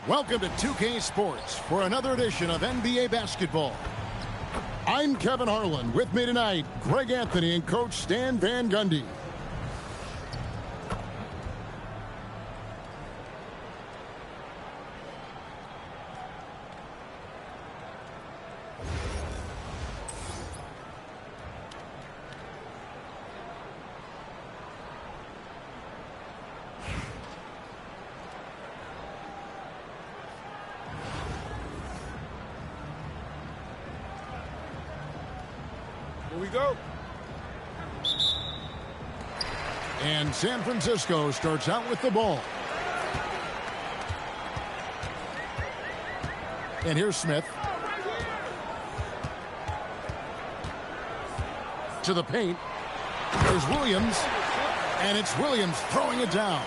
Welcome to 2K Sports for another edition of NBA basketball. I'm Kevin Harlan. With me tonight, Greg Anthony and Coach Stan Van Gundy. Here we go. And San Francisco starts out with the ball. And here's Smith. To the paint. There's Williams. And it's Williams throwing it down.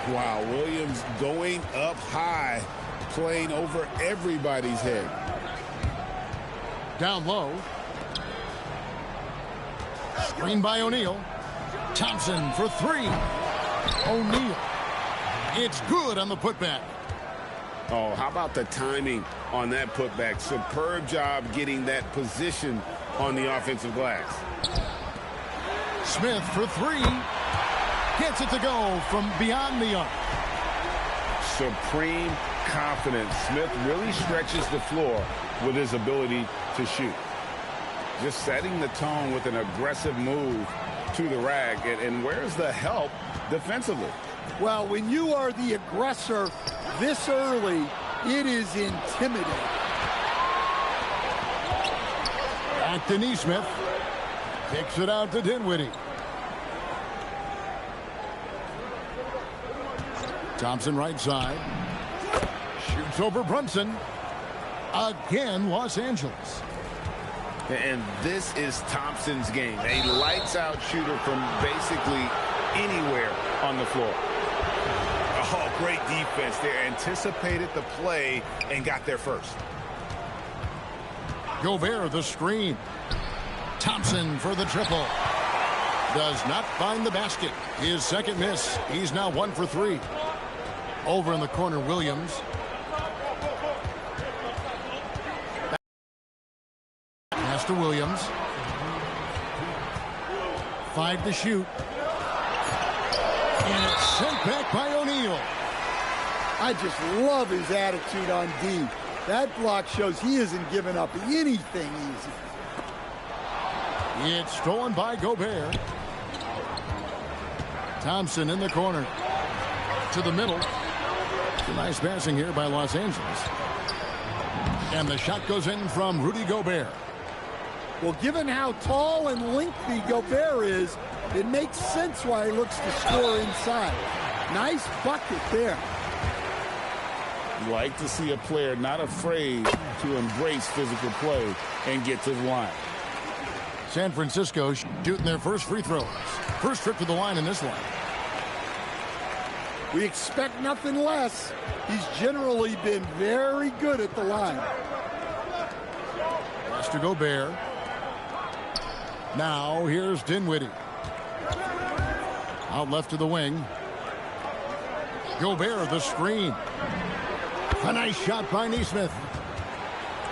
Wow, Williams going up high, playing over everybody's head. Down low. Screen by O'Neal. Thompson for three. O'Neal. It's good on the putback. Oh, how about the timing on that putback? Superb job getting that position on the offensive glass. Smith for three. Gets it to go from beyond the arc. Supreme confidence. Smith really stretches the floor with his ability to shoot. Just setting the tone with an aggressive move to the rack. And where's the help defensively? Well, when you are the aggressor this early, it is intimidating. Back to Nesmith. Kicks it out to Dinwiddie. Thompson right side. Shoots over Brunson. Again, Los Angeles. And this is Thompson's game. A lights-out shooter from basically anywhere on the floor. Oh, great defense there. Anticipated the play and got there first. Gobert the screen. Thompson for the triple. Does not find the basket. His second miss. He's now 1 for 3. Over in the corner, Williams. Pass to Williams. 5 to shoot. And it's sent back by O'Neal. I just love his attitude on D. That block shows he isn't giving up anything easy. It's stolen by Gobert. Thompson in the corner. To the middle. Nice passing here by Los Angeles. And the shot goes in from Rudy Gobert. Well, given how tall and lengthy Gobert is, it makes sense why he looks to score inside. Nice bucket there. You like to see a player not afraid to embrace physical play and get to the line. San Francisco shooting their first free throws. First trip to the line in this one. We expect nothing less. He's generally been very good at the line. Pass to Gobert. Now here's Dinwiddie. Out left to the wing. Gobert the screen. A nice shot by Nesmith.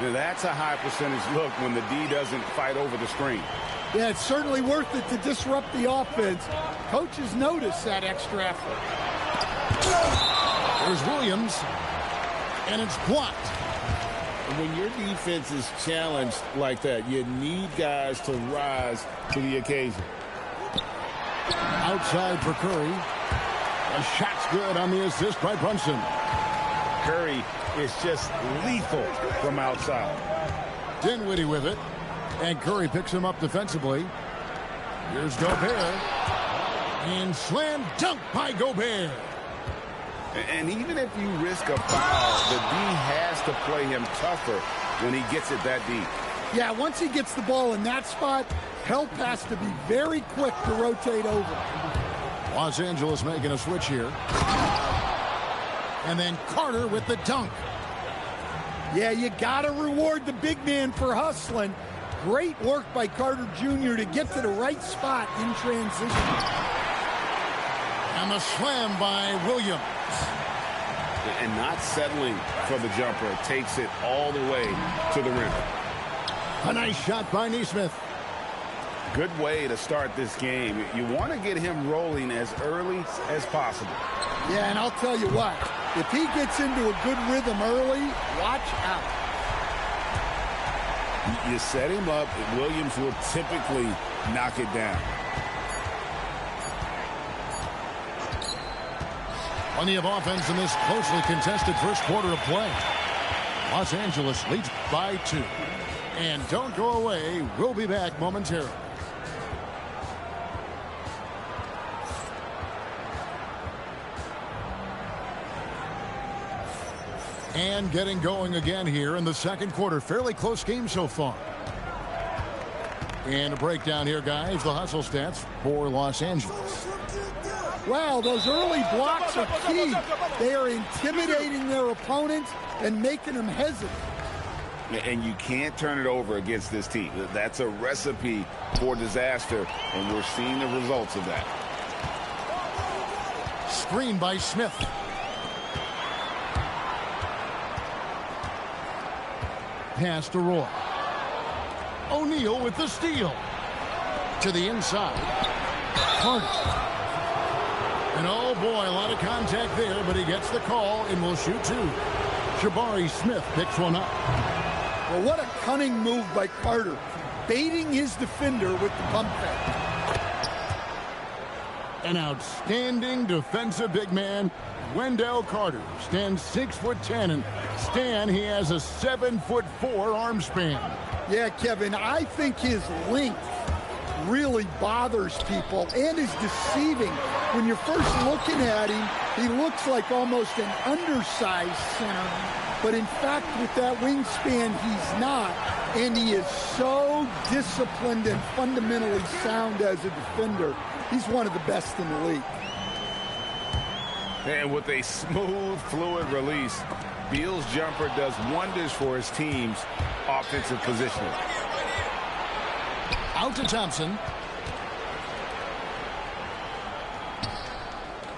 Now that's a high percentage look when the D doesn't fight over the screen. Yeah, it's certainly worth it to disrupt the offense. Coaches notice that extra effort. There's Williams. And it's blocked. When your defense is challenged like that, you need guys to rise to the occasion. Outside for Curry. The shot's good on the assist by Brunson. Curry is just lethal from outside. Dinwiddie with it. And Curry picks him up defensively. Here's Gobert. And slam dunk by Gobert. And even if you risk a foul, the D has to play him tougher when he gets it that deep. Yeah, once he gets the ball in that spot, help has to be very quick to rotate over. Los Angeles making a switch here. And then Carter with the dunk. Yeah, you got to reward the big man for hustling. Great work by Carter Jr. to get to the right spot in transition. And the slam by Williams. and not settling for the jumper. Takes it all the way to the rim. A nice shot by Nesmith. Good way to start this game. You want to get him rolling as early as possible. Yeah, and I'll tell you what, if he gets into a good rhythm early, watch out. You set him up, Williams will typically knock it down. Plenty of offense in this closely contested first quarter of play. Los Angeles leads by 2. And don't go away. We'll be back momentarily. And getting going again here in the second quarter. Fairly close game so far. And a breakdown here, guys. The hustle stats for Los Angeles. Wow, those early blocks are key. They are intimidating their opponents and making them hesitant. And you can't turn it over against this team. That's a recipe for disaster, and we're seeing the results of that. Screen by Smith. Pass to Roy. O'Neal with the steal. To the inside. Carter. And oh boy, a lot of contact there, but he gets the call and will shoot 2. Jabari Smith picks one up. Well, what a cunning move by Carter, baiting his defender with the pump fake. An outstanding defensive big man, Wendell Carter, stands 6'10", and Stan, he has a 7'4" arm span. Yeah, Kevin, I think his length really bothers people and is deceiving. When you're first looking at him, he looks like almost an undersized center. But in fact, with that wingspan, he's not. And he is so disciplined and fundamentally sound as a defender. He's one of the best in the league. And with a smooth, fluid release, Beal's jumper does wonders for his team's offensive positioning. Out to Thompson.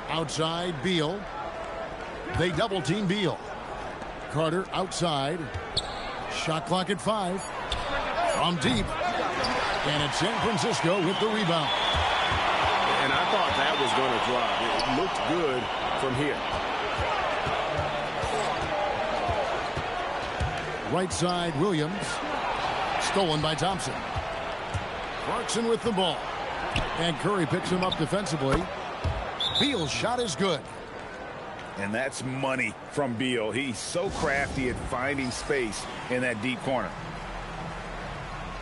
Outside, Beal. They double team Beal. Carter outside. Shot clock at 5. From deep. And it's San Francisco with the rebound. And I thought that was going to drop. It looked good from here. Right side, Williams. Stolen by Thompson. Clarkson with the ball. And Curry picks him up defensively. Beal's shot is good. And that's money from Beal. He's so crafty at finding space in that deep corner.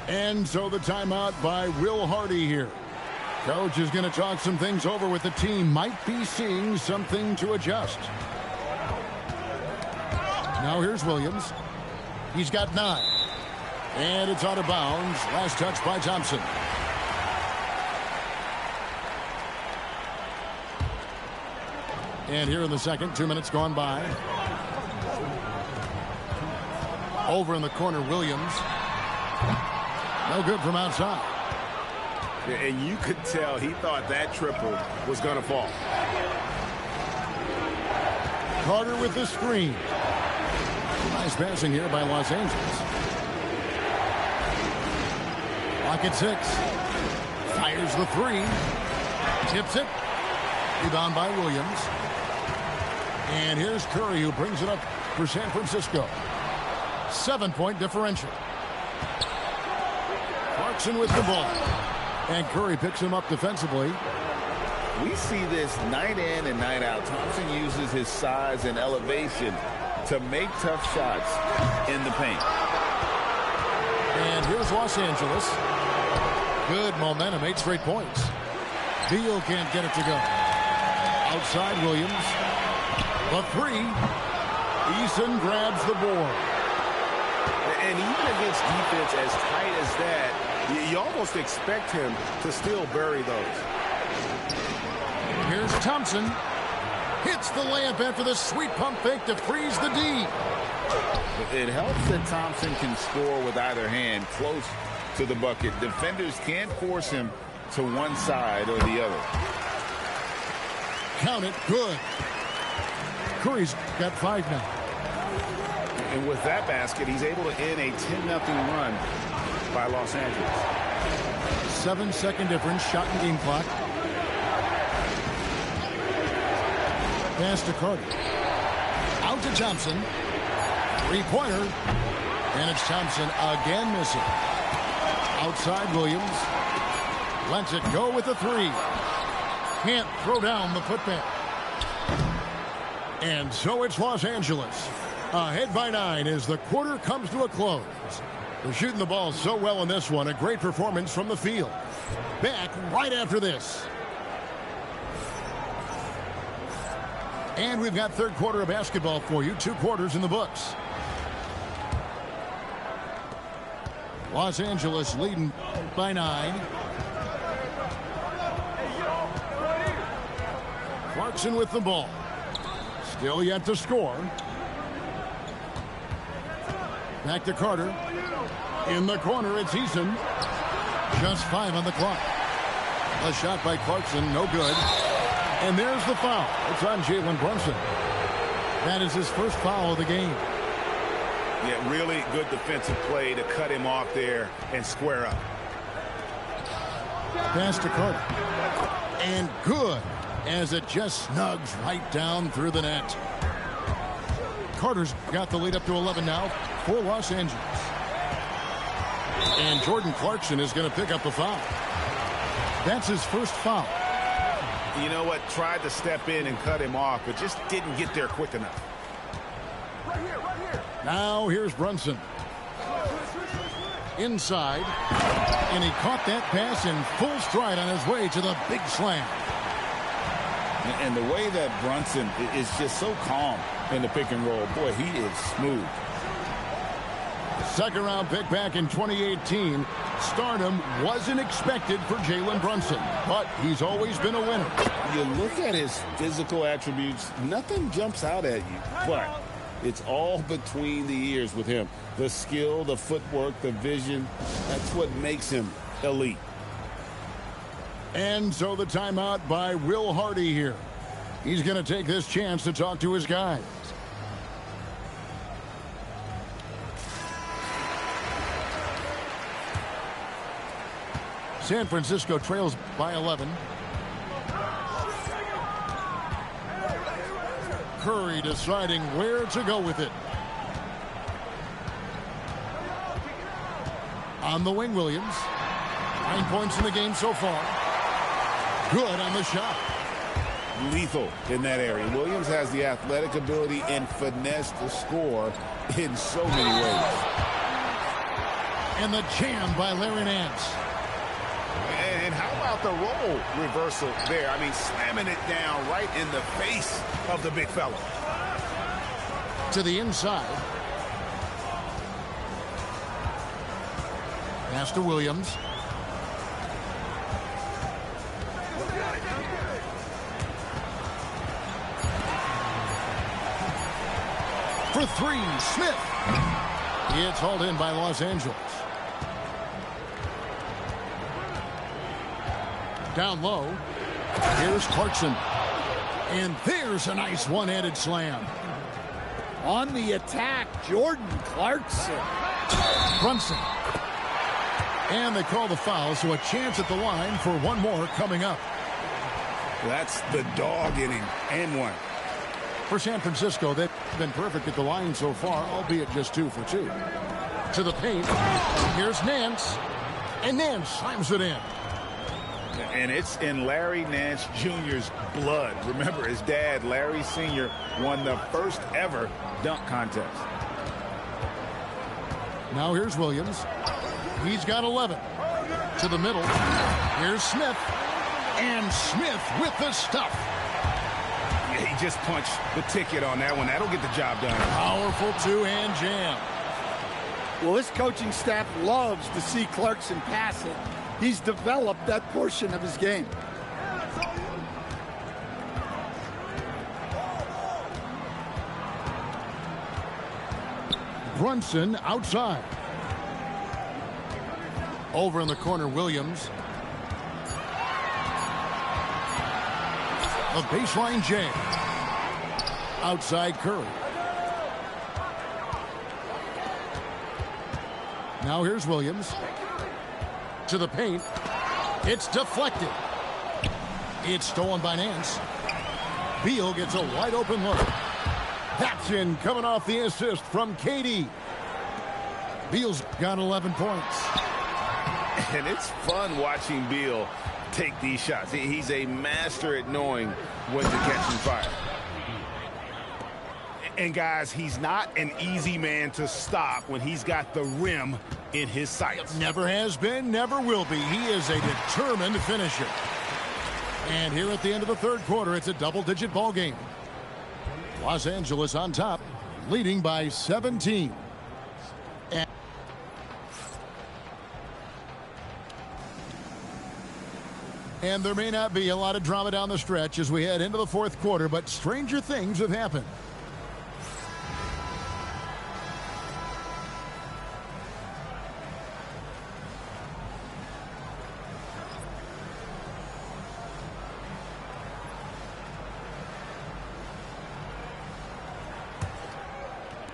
And so the timeout by Will Hardy here. Coach is going to talk some things over with the team. Might be seeing something to adjust. Now here's Williams. He's got 9. And it's out of bounds. Last touch by Thompson. And here in the second, 2 minutes gone by. Over in the corner, Williams. No good from outside. And you could tell he thought that triple was going to fall. Carter with the screen. Nice passing here by Los Angeles. Clock at 6. Fires the 3. Tips it. Rebound by Williams. And here's Curry, who brings it up for San Francisco. 7-point differential. Clarkson with the ball. And Curry picks him up defensively. We see this night in and night out. Thompson uses his size and elevation to make tough shots in the paint. And here's Los Angeles. Good momentum, 8 straight points. Beal can't get it to go. Outside Williams. The 3. Eason grabs the board. And even against defense as tight as that, you almost expect him to still bury those. Here's Thompson. Hits the layup after the sweet pump fake to freeze the D. It helps that Thompson can score with either hand close to the bucket. Defenders can't force him to one side or the other. Count it. Good. Curry's got 5 now. And with that basket, he's able to end a 10-0 run by Los Angeles. 7-second difference, shot and game clock. Pass to Carter. Out to Thompson. Three-pointer. And it's Thompson again missing. Outside Williams. Lets it go with the 3. Can't throw down the putback. And so it's Los Angeles. Ahead by 9 as the quarter comes to a close. They're shooting the ball so well in this one. A great performance from the field. Back right after this. And we've got third quarter of basketball for you. 2 quarters in the books. Los Angeles leading by 9. Clarkson with the ball. Still yet to score. Back to Carter. In the corner, it's Eason. Just 5 on the clock. A shot by Clarkson, no good. And there's the foul. It's on Jalen Brunson. That is his first foul of the game. Yeah, really good defensive play to cut him off there and square up. Pass to Carter. And good, as it just snugs right down through the net. Carter's got the lead up to 11 now for Los Angeles. And Jordan Clarkson is going to pick up the foul. That's his first foul. You know what? Tried to step in and cut him off, but just didn't get there quick enough. Right here. Now here's Brunson. Inside. And he caught that pass in full stride on his way to the big slam. And the way that Brunson is just so calm in the pick and roll. Boy, he is smooth. Second round pick back in 2018. Stardom wasn't expected for Jalen Brunson, but he's always been a winner. You look at his physical attributes, nothing jumps out at you, but it's all between the ears with him. The skill, the footwork, the vision, that's what makes him elite. And so the timeout by Will Hardy here. He's going to take this chance to talk to his guys. San Francisco trails by 11. Curry deciding where to go with it. On the wing, Williams. 9 points in the game so far. Good on the shot. Lethal in that area. Williams has the athletic ability and finesse to score in so many ways. And the jam by Larry Nance. And how about the role reversal there? I mean, slamming it down right in the face of the big fella. To the inside. Pass to Williams. For 3, Smith. It's hauled in by Los Angeles. Down low. Here's Clarkson. And there's a nice one-handed slam. On the attack, Jordan Clarkson. Brunson. And they call the foul, so a chance at the line for one more coming up. That's the dog inning and one. For San Francisco, they've been perfect at the line so far, albeit just 2 for 2. To the paint. Here's Nance. And Nance slams it in. And it's in Larry Nance Jr.'s blood. Remember, his dad, Larry Sr., won the first ever dunk contest. Now here's Williams. He's got 11. To the middle. Here's Smith. And Smith with the stuff. Yeah, he just punched the ticket on that one. That'll get the job done. Powerful two-hand jam. Well, this coaching staff loves to see Clarkson pass it. He's developed that portion of his game. Brunson outside. Over in the corner, Williams. A baseline jam. Outside Curry. Now here's Williams. To the paint. It's deflected. It's stolen by Nance. Beal gets a wide open look. That's in, coming off the assist from KD. Beal's got 11 points. And it's fun watching Beal take these shots. He's a master at knowing when to catch and fire. And guys, he's not an easy man to stop when he's got the rim in his sights. Never has been, never will be. He is a determined finisher. And here at the end of the third quarter, it's a double-digit ball game. Los Angeles on top, leading by 17. And there may not be a lot of drama down the stretch as we head into the fourth quarter, but stranger things have happened.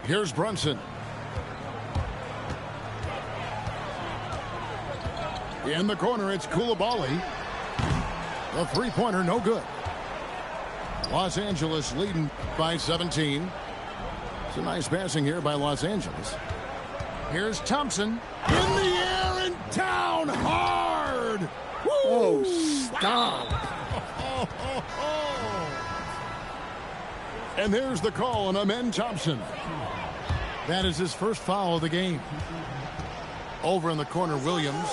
Here's Brunson. In the corner, it's Coulibaly. The three-pointer, no good. Los Angeles leading by 17. It's a nice passing here by Los Angeles. Here's Thompson. In the air and down hard. Woo! Oh, stop. And there's the call on Amen Thompson. That is his first foul of the game. Over in the corner, Williams.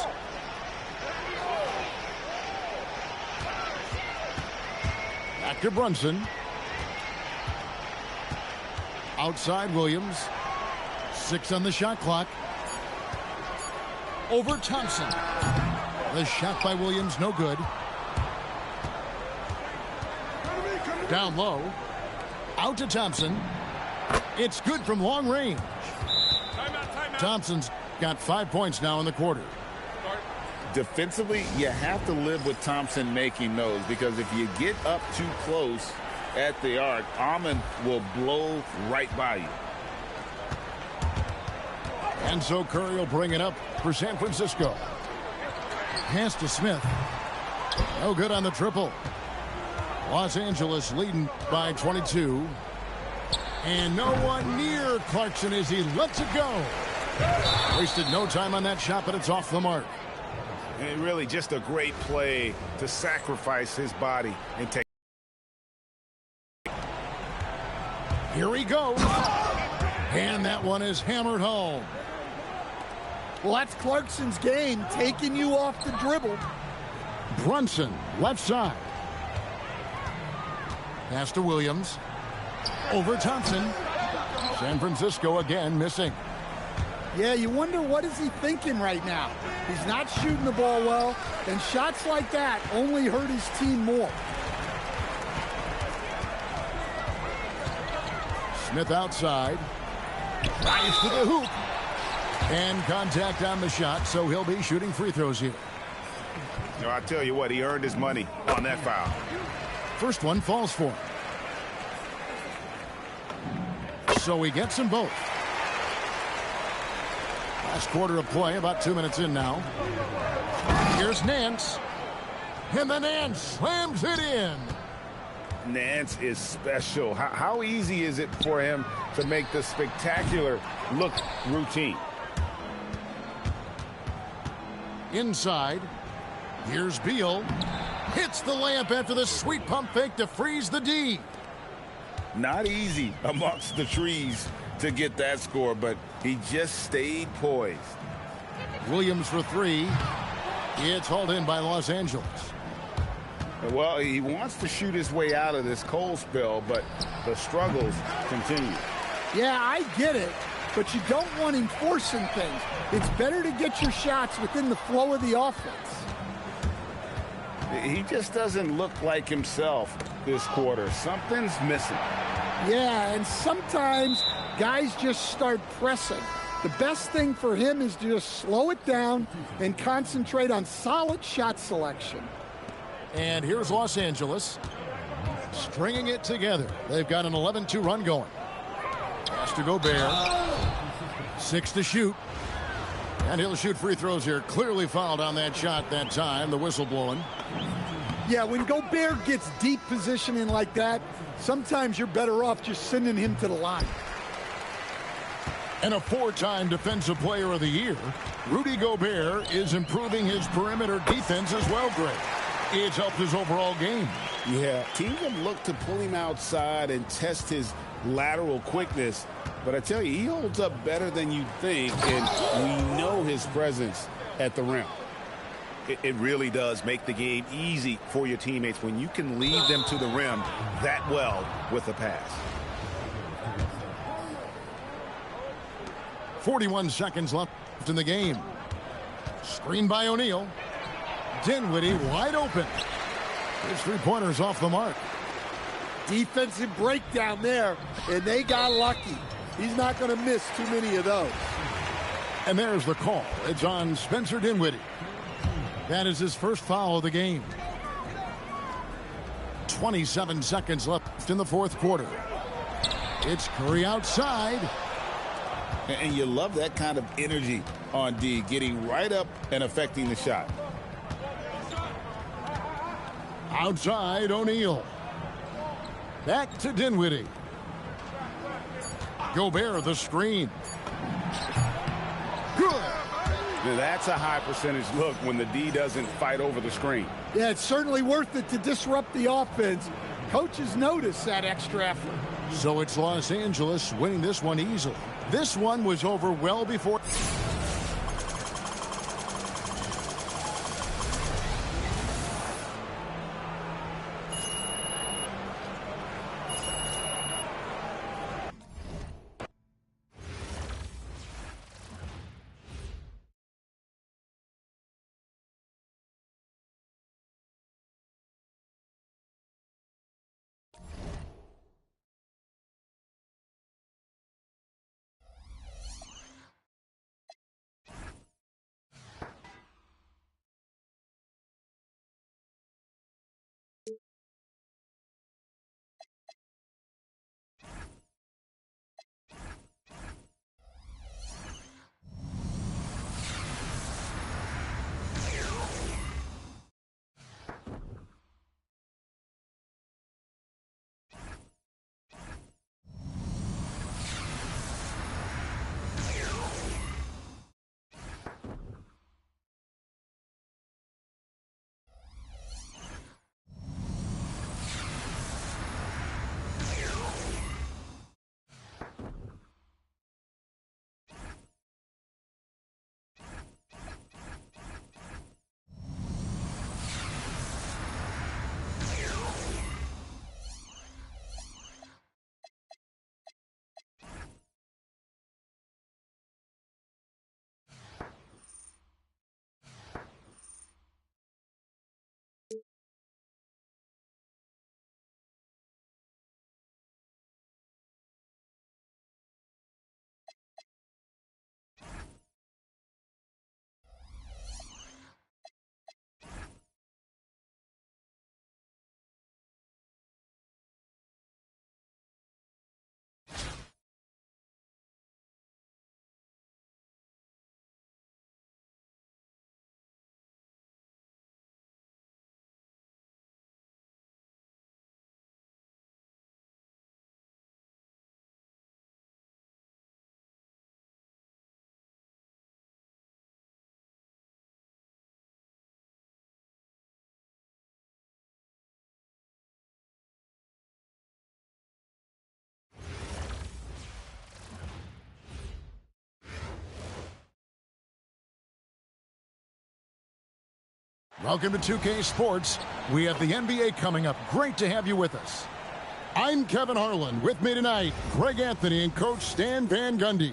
Back to Brunson. Outside Williams. 6 on the shot clock. Over Thompson. The shot by Williams, no good. Down low. Out to Thompson. It's good from long range. Timeout. Thompson's got 5 points now in the quarter. Defensively, you have to live with Thompson making those, because if you get up too close at the arc, Amon will blow right by you. And so Curry will bring it up for San Francisco. Pass to Smith. No good on the triple. Los Angeles leading by 22. And no one near Clarkson as he lets it go. Wasted no time on that shot, but it's off the mark. And really just a great play to sacrifice his body and take. Here he goes. And that one is hammered home. Well, that's Clarkson's game, taking you off the dribble. Brunson, left side. Pass to Williams. Over Thompson. San Francisco again missing. Yeah, you wonder what is he thinking right now. He's not shooting the ball well, and shots like that only hurt his team more. Smith outside. Drives to the hoop. And contact on the shot, so he'll be shooting free throws here. No, I tell you what, he earned his money on that foul. First one falls for him. So he gets them both. Last quarter of play, about 2 minutes in now. Here's Nance. And the Nance slams it in. Nance is special. How easy is it for him to make the spectacular look routine? Inside. Here's Beal. Hits the layup after the sweet pump fake to freeze the D. Not easy amongst the trees to get that score, but he just stayed poised. Williams for three. It's hauled in by Los Angeles. Well, he wants to shoot his way out of this cold spell, but the struggles continue. Yeah, I get it, but you don't want him forcing things. It's better to get your shots within the flow of the offense. He just doesn't look like himself this quarter. Something's missing. Yeah, and sometimes guys just start pressing. The best thing for him is to just slow it down and concentrate on solid shot selection. And here's Los Angeles. stringing it together. They've got an 11-2 run going. Has to go Bear. 6 to shoot. And he'll shoot free throws here. Clearly fouled on that shot that time. The whistle blowing. Yeah, when Gobert gets deep positioning like that, sometimes you're better off just sending him to the line. And a 4-time Defensive Player of the Year, Rudy Gobert is improving his perimeter defense as well, Greg. It's helped his overall game. Yeah, teams have looked to pull him outside and test his lateral quickness. But I tell you, he holds up better than you think, and we know his presence at the rim. It really does make the game easy for your teammates when you can lead them to the rim that well with a pass. 41 seconds left in the game. Screen by O'Neal. Dinwiddie wide open. His three-pointer's off the mark. Defensive breakdown there, and they got lucky. He's not going to miss too many of those. And there's the call. It's on Spencer Dinwiddie. That is his first foul of the game. 27 seconds left in the fourth quarter. It's Curry outside. And you love that kind of energy on D, getting right up and affecting the shot. Outside, O'Neal. Back to Dinwiddie. Gobert, the screen. Good. Now that's a high percentage look when the D doesn't fight over the screen. Yeah, it's certainly worth it to disrupt the offense. Coaches notice that extra effort. So it's Los Angeles winning this one easily. This one was over well before. Welcome to 2K Sports. We have the NBA coming up. Great to have you with us. I'm Kevin Harlan. With me tonight, Greg Anthony and Coach Stan Van Gundy.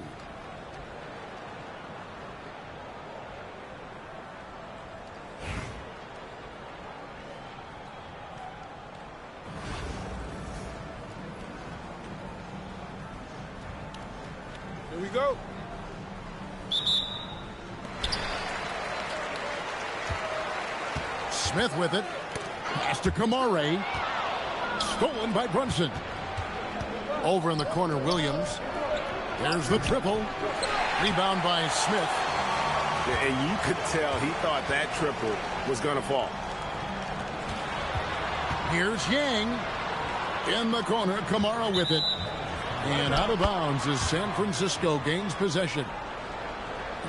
Here we go. Smith with it. Pass to Kamare. stolen by Brunson. Over in the corner, Williams. There's the triple. Rebound by Smith. And you could tell he thought that triple was going to fall. Here's Yang. In the corner, Kamara with it. And out of bounds as San Francisco gains possession.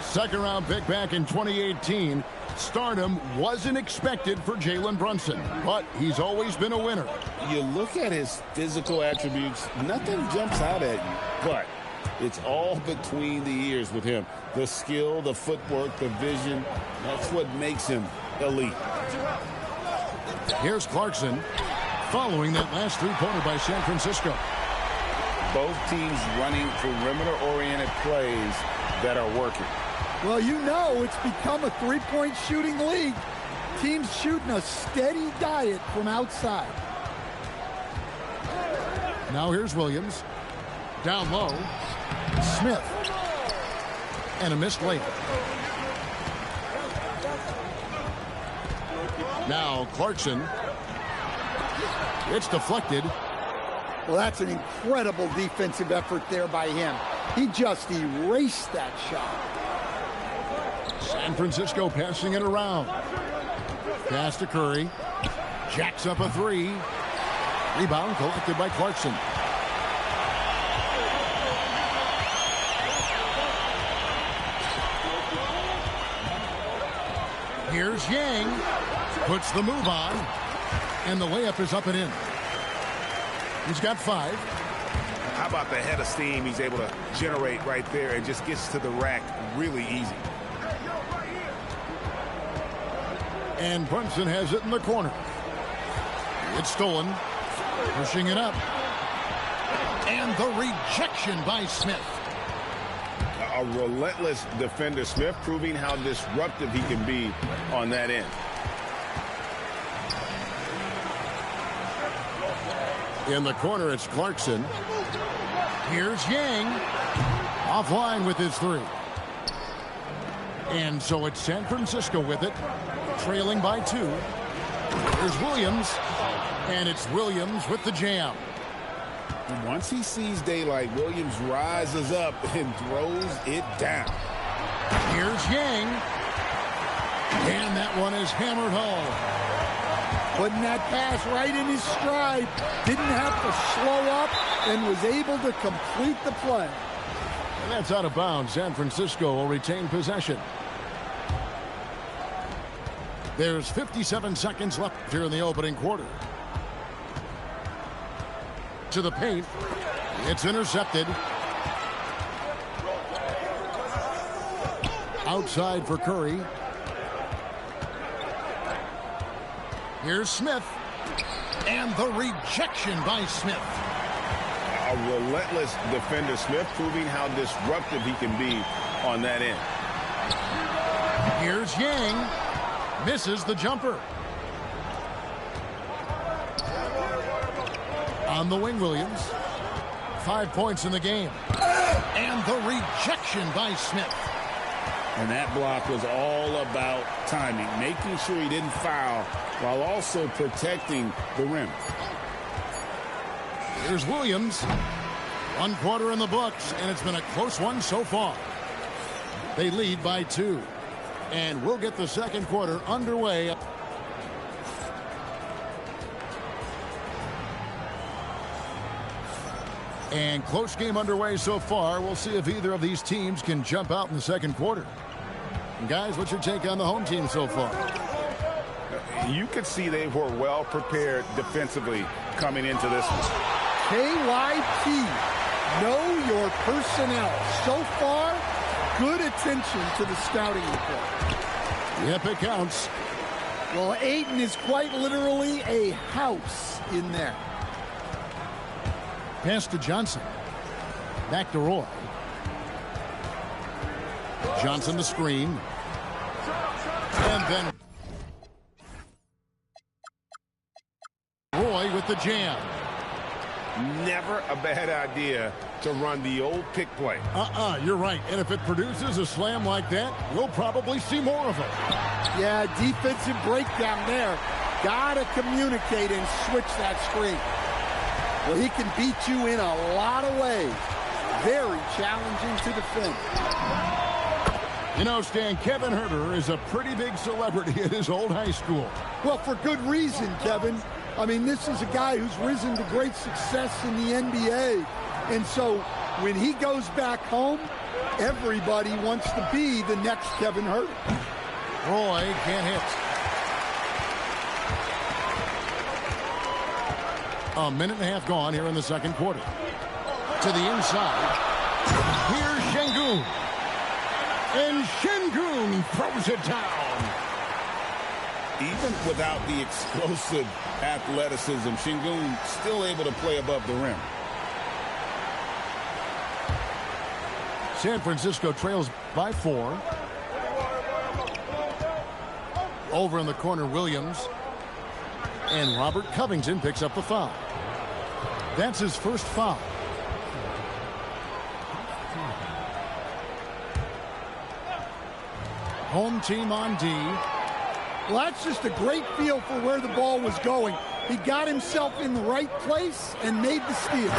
Second round pick back in 2018. Stardom wasn't expected for Jalen Brunson, but he's always been a winner. You look at his physical attributes, nothing jumps out at you, but it's all between the ears with him. The skill, the footwork, the vision, that's what makes him elite. Here's Clarkson following that last three-pointer by San Francisco. Both teams running perimeter-oriented plays that are working. Well, you know it's become a three-point shooting league. Teams shooting a steady diet from outside. Now here's Williams. Down low. Smith. And a missed layup. Now Clarkson. It's deflected. Well, that's an incredible defensive effort there by him. He just erased that shot. San Francisco passing it around. Pass to Curry. Jacks up a three. Rebound collected by Clarkson. Here's Yang. Puts the move on. And the layup is up and in. He's got 5. How about the head of steam he's able to generate right there and just gets to the rack really easy. And Brunson has it in the corner. It's stolen. Pushing it up. And the rejection by Smith. A relentless defender. Smith proving how disruptive he can be on that end. In the corner, it's Clarkson. Here's Yang. Offline with his 3. And so it's San Francisco with it. Trailing by 2. Here's Williams. And it's Williams with the jam. And once he sees daylight, Williams rises up and throws it down. Here's Yang. And that one is hammered home. Putting that pass right in his stride. Didn't have to slow up and was able to complete the play. And that's out of bounds. San Francisco will retain possession. There's 57 seconds left here in the opening quarter. To the paint. It's intercepted. Outside for Curry. Here's Smith. And the rejection by Smith. A relentless defender. Smith proving how disruptive he can be on that end. Here's Yang. Misses the jumper. On the wing, Williams. 5 points in the game. And the rejection by Smith. And that block was all about timing, making sure he didn't foul while also protecting the rim. Here's Williams. 1 quarter in the books, and it's been a close one so far. They lead by 2. And we'll get the second quarter underway. And close game underway so far. We'll see if either of these teams can jump out in the second quarter. And guys, what's your take on the home team so far? You could see they were well prepared defensively coming into this one. KYP, know your personnel. So far, good attention to the scouting report. Yep, it counts. Well, Ayton is quite literally a house in there. Pass to Johnson. Back to Roy. Johnson the screen. And then Roy with the jam. Never a bad idea to run the old pick play. You're right. And if it produces a slam like that, we'll probably see more of it. Yeah, defensive breakdown there. Gotta communicate and switch that screen. Well, he can beat you in a lot of ways. Very challenging to defend. You know, Stan, Kevin Huerter is a pretty big celebrity at his old high school. Well, for good reason, Kevin. I mean, this is a guy who's risen to great success in the NBA. And so when he goes back home, everybody wants to be the next Kevin Huerter. Roy can't hit. A minute and a half gone here in the second quarter. To the inside. Here's Şengün. And Şengün throws it down. Even without the explosive athleticism, Şengün still able to play above the rim. San Francisco trails by 4. Over in the corner, Williams. And Robert Covington picks up the foul. That's his first foul. Home team on D. Well, that's just a great feel for where the ball was going. He got himself in the right place and made the steal.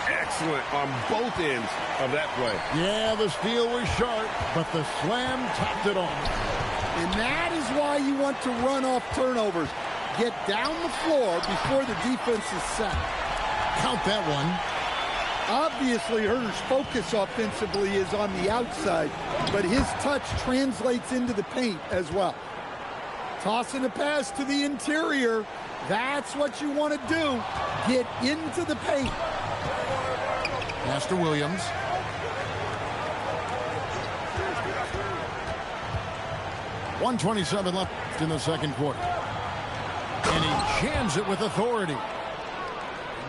Excellent on both ends of that play. Yeah, the steal was sharp, but the slam topped it off. And that is why you want to run off turnovers. Get down the floor before the defense is set. Count that one. Obviously, Huerter's focus offensively is on the outside, but his touch translates into the paint as well. Tossing a pass to the interior. That's what you want to do. Get into the paint. Pass to Williams. .127 left in the second quarter. And he jams it with authority.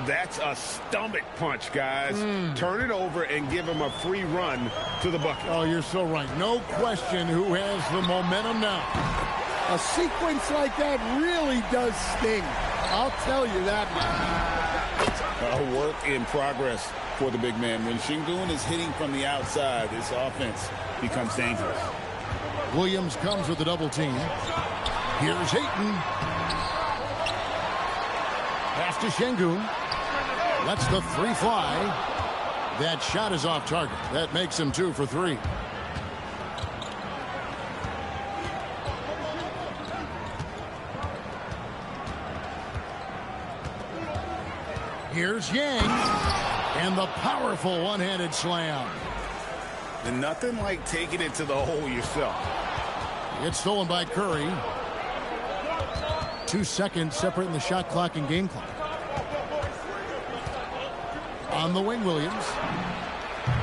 That's a stomach punch, guys. Turn it over and give him a free run to the bucket. Oh, you're so right. No question who has the momentum now. A sequence like that really does sting. I'll tell you that much. A work in progress for the big man. When Şengün is hitting from the outside, this offense becomes dangerous. Williams comes with a double team. Here's Ayton. Pass to Şengün. Lets the three fly. That shot is off target. That makes him 2 for 3. Here's Yang. And the powerful one-handed slam. And nothing like taking it to the hole yourself. It's stolen by Curry. 2 seconds separating the shot clock and game clock. On the wing, Williams.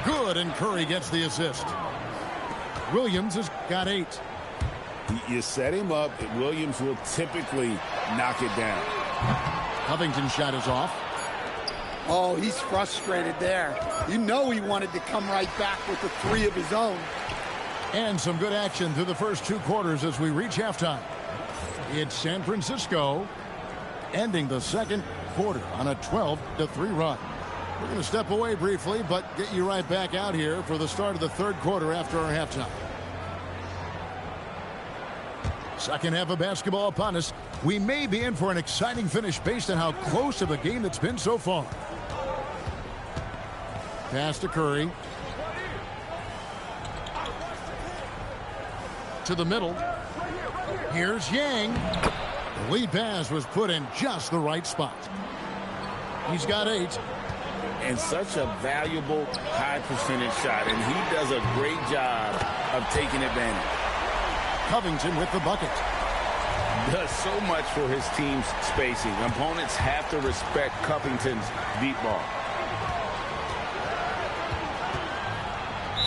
Good, and Curry gets the assist. Williams has got 8. You set him up, Williams will typically knock it down. Covington's shot is off. Oh, he's frustrated there. You know he wanted to come right back with the 3 of his own. And some good action through the first 2 quarters as we reach halftime. It's San Francisco ending the second quarter on a 12-3 run. We're going to step away briefly, but get you right back out here for the start of the third quarter after our halftime. Second half of basketball upon us. We may be in for an exciting finish based on how close of a game it's been so far. Pass to Curry. To the middle. Here's Yang. The lead pass was put in just the right spot. He's got 8. And such a valuable high percentage shot, and he does a great job of taking advantage. Covington with the bucket. Does so much for his team's spacing. Opponents have to respect Covington's deep ball.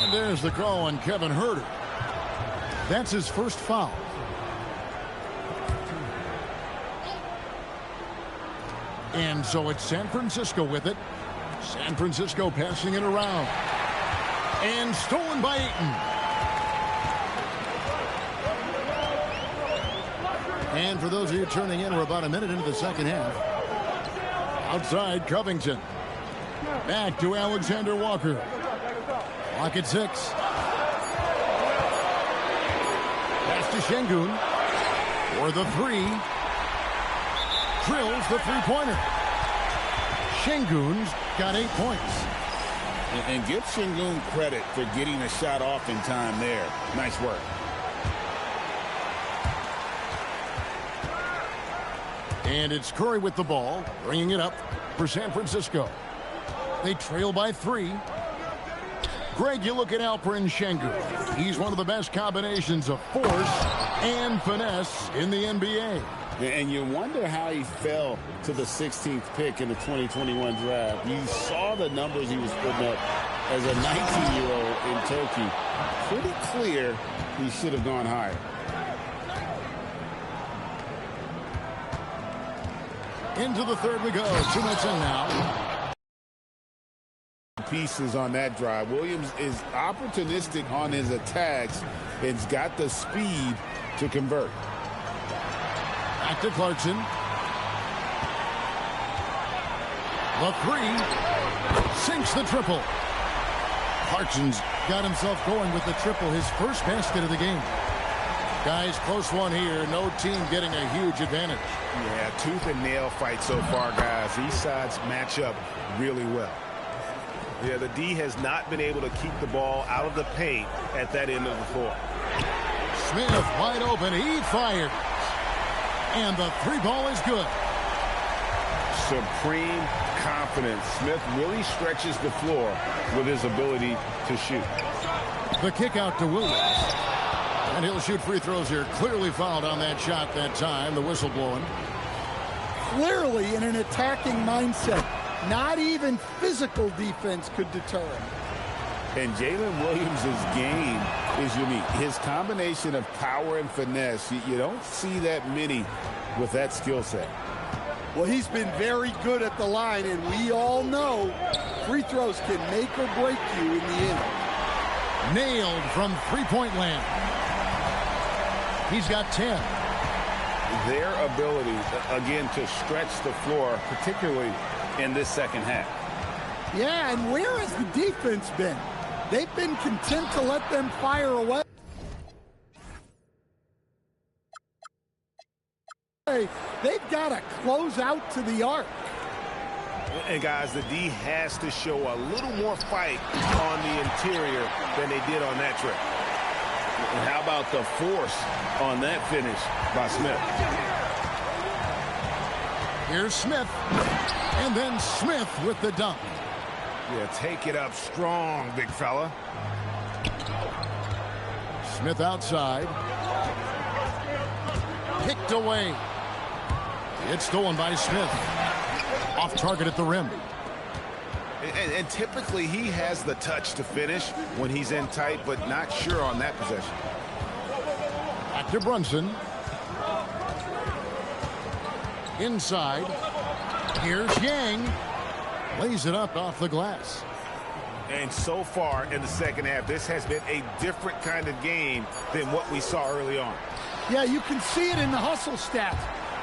And there's the call on Kevin Huerter. That's his first foul. And so it's San Francisco with it. San Francisco passing it around. And stolen by Ayton. And for those of you turning in, we're about a minute into the second half. Outside, Covington. Back to Alexander Walker. Clock at 6. Pass to Şengün. For the 3. Drills the three-pointer. Şengün's got 8 points. And give Şengün credit for getting a shot off in time there. Nice work. And it's Curry with the ball, bringing it up for San Francisco. They trail by 3. Greg, you look at Alperen Şengün. He's one of the best combinations of force and finesse in the NBA. And you wonder how he fell to the 16th pick in the 2021 draft. You saw the numbers he was putting up as a 19-year-old in Turkey. Pretty clear he should have gone higher. Into the third we go. 2 minutes in now. Pieces on that drive. Williams is opportunistic on his attacks and's got the speed to convert. Back to Clarkson. The 3 sinks the triple. Clarkson's got himself going with the triple, his first basket of the game. Guys, close one here. No team getting a huge advantage. Yeah, tooth and nail fight so far, guys. These sides match up really well. Yeah, the D has not been able to keep the ball out of the paint at that end of the floor. Smith wide open. He fires. And the 3-ball is good. Supreme confidence. Smith really stretches the floor with his ability to shoot. The kick out to Williams. And he'll shoot free throws here. Clearly fouled on that shot that time. The whistle blowing. Clearly in an attacking mindset. Not even physical defense could deter him. And Jalen Williams' game is unique. His combination of power and finesse, you don't see that many with that skill set. Well, he's been very good at the line, and we all know free throws can make or break you in the end. Nailed from three-point land. He's got 10. Their ability, again, to stretch the floor, particularly in this second half. Yeah, and where has the defense been? They've been content to let them fire away. They've got to close out to the arc. And guys, the D has to show a little more fight on the interior than they did on that trip. And how about the force on that finish by Smith? Here's Smith. And then Smith with the dunk. Yeah, take it up strong, big fella. Smith outside. Picked away. It's stolen by Smith. Off target at the rim. And typically he has the touch to finish when he's in tight, but not sure on that possession. Back to Brunson. Inside. Here's Yang. Lays it up off the glass. And so far in the second half, this has been a different kind of game than what we saw early on. Yeah, you can see it in the hustle stats.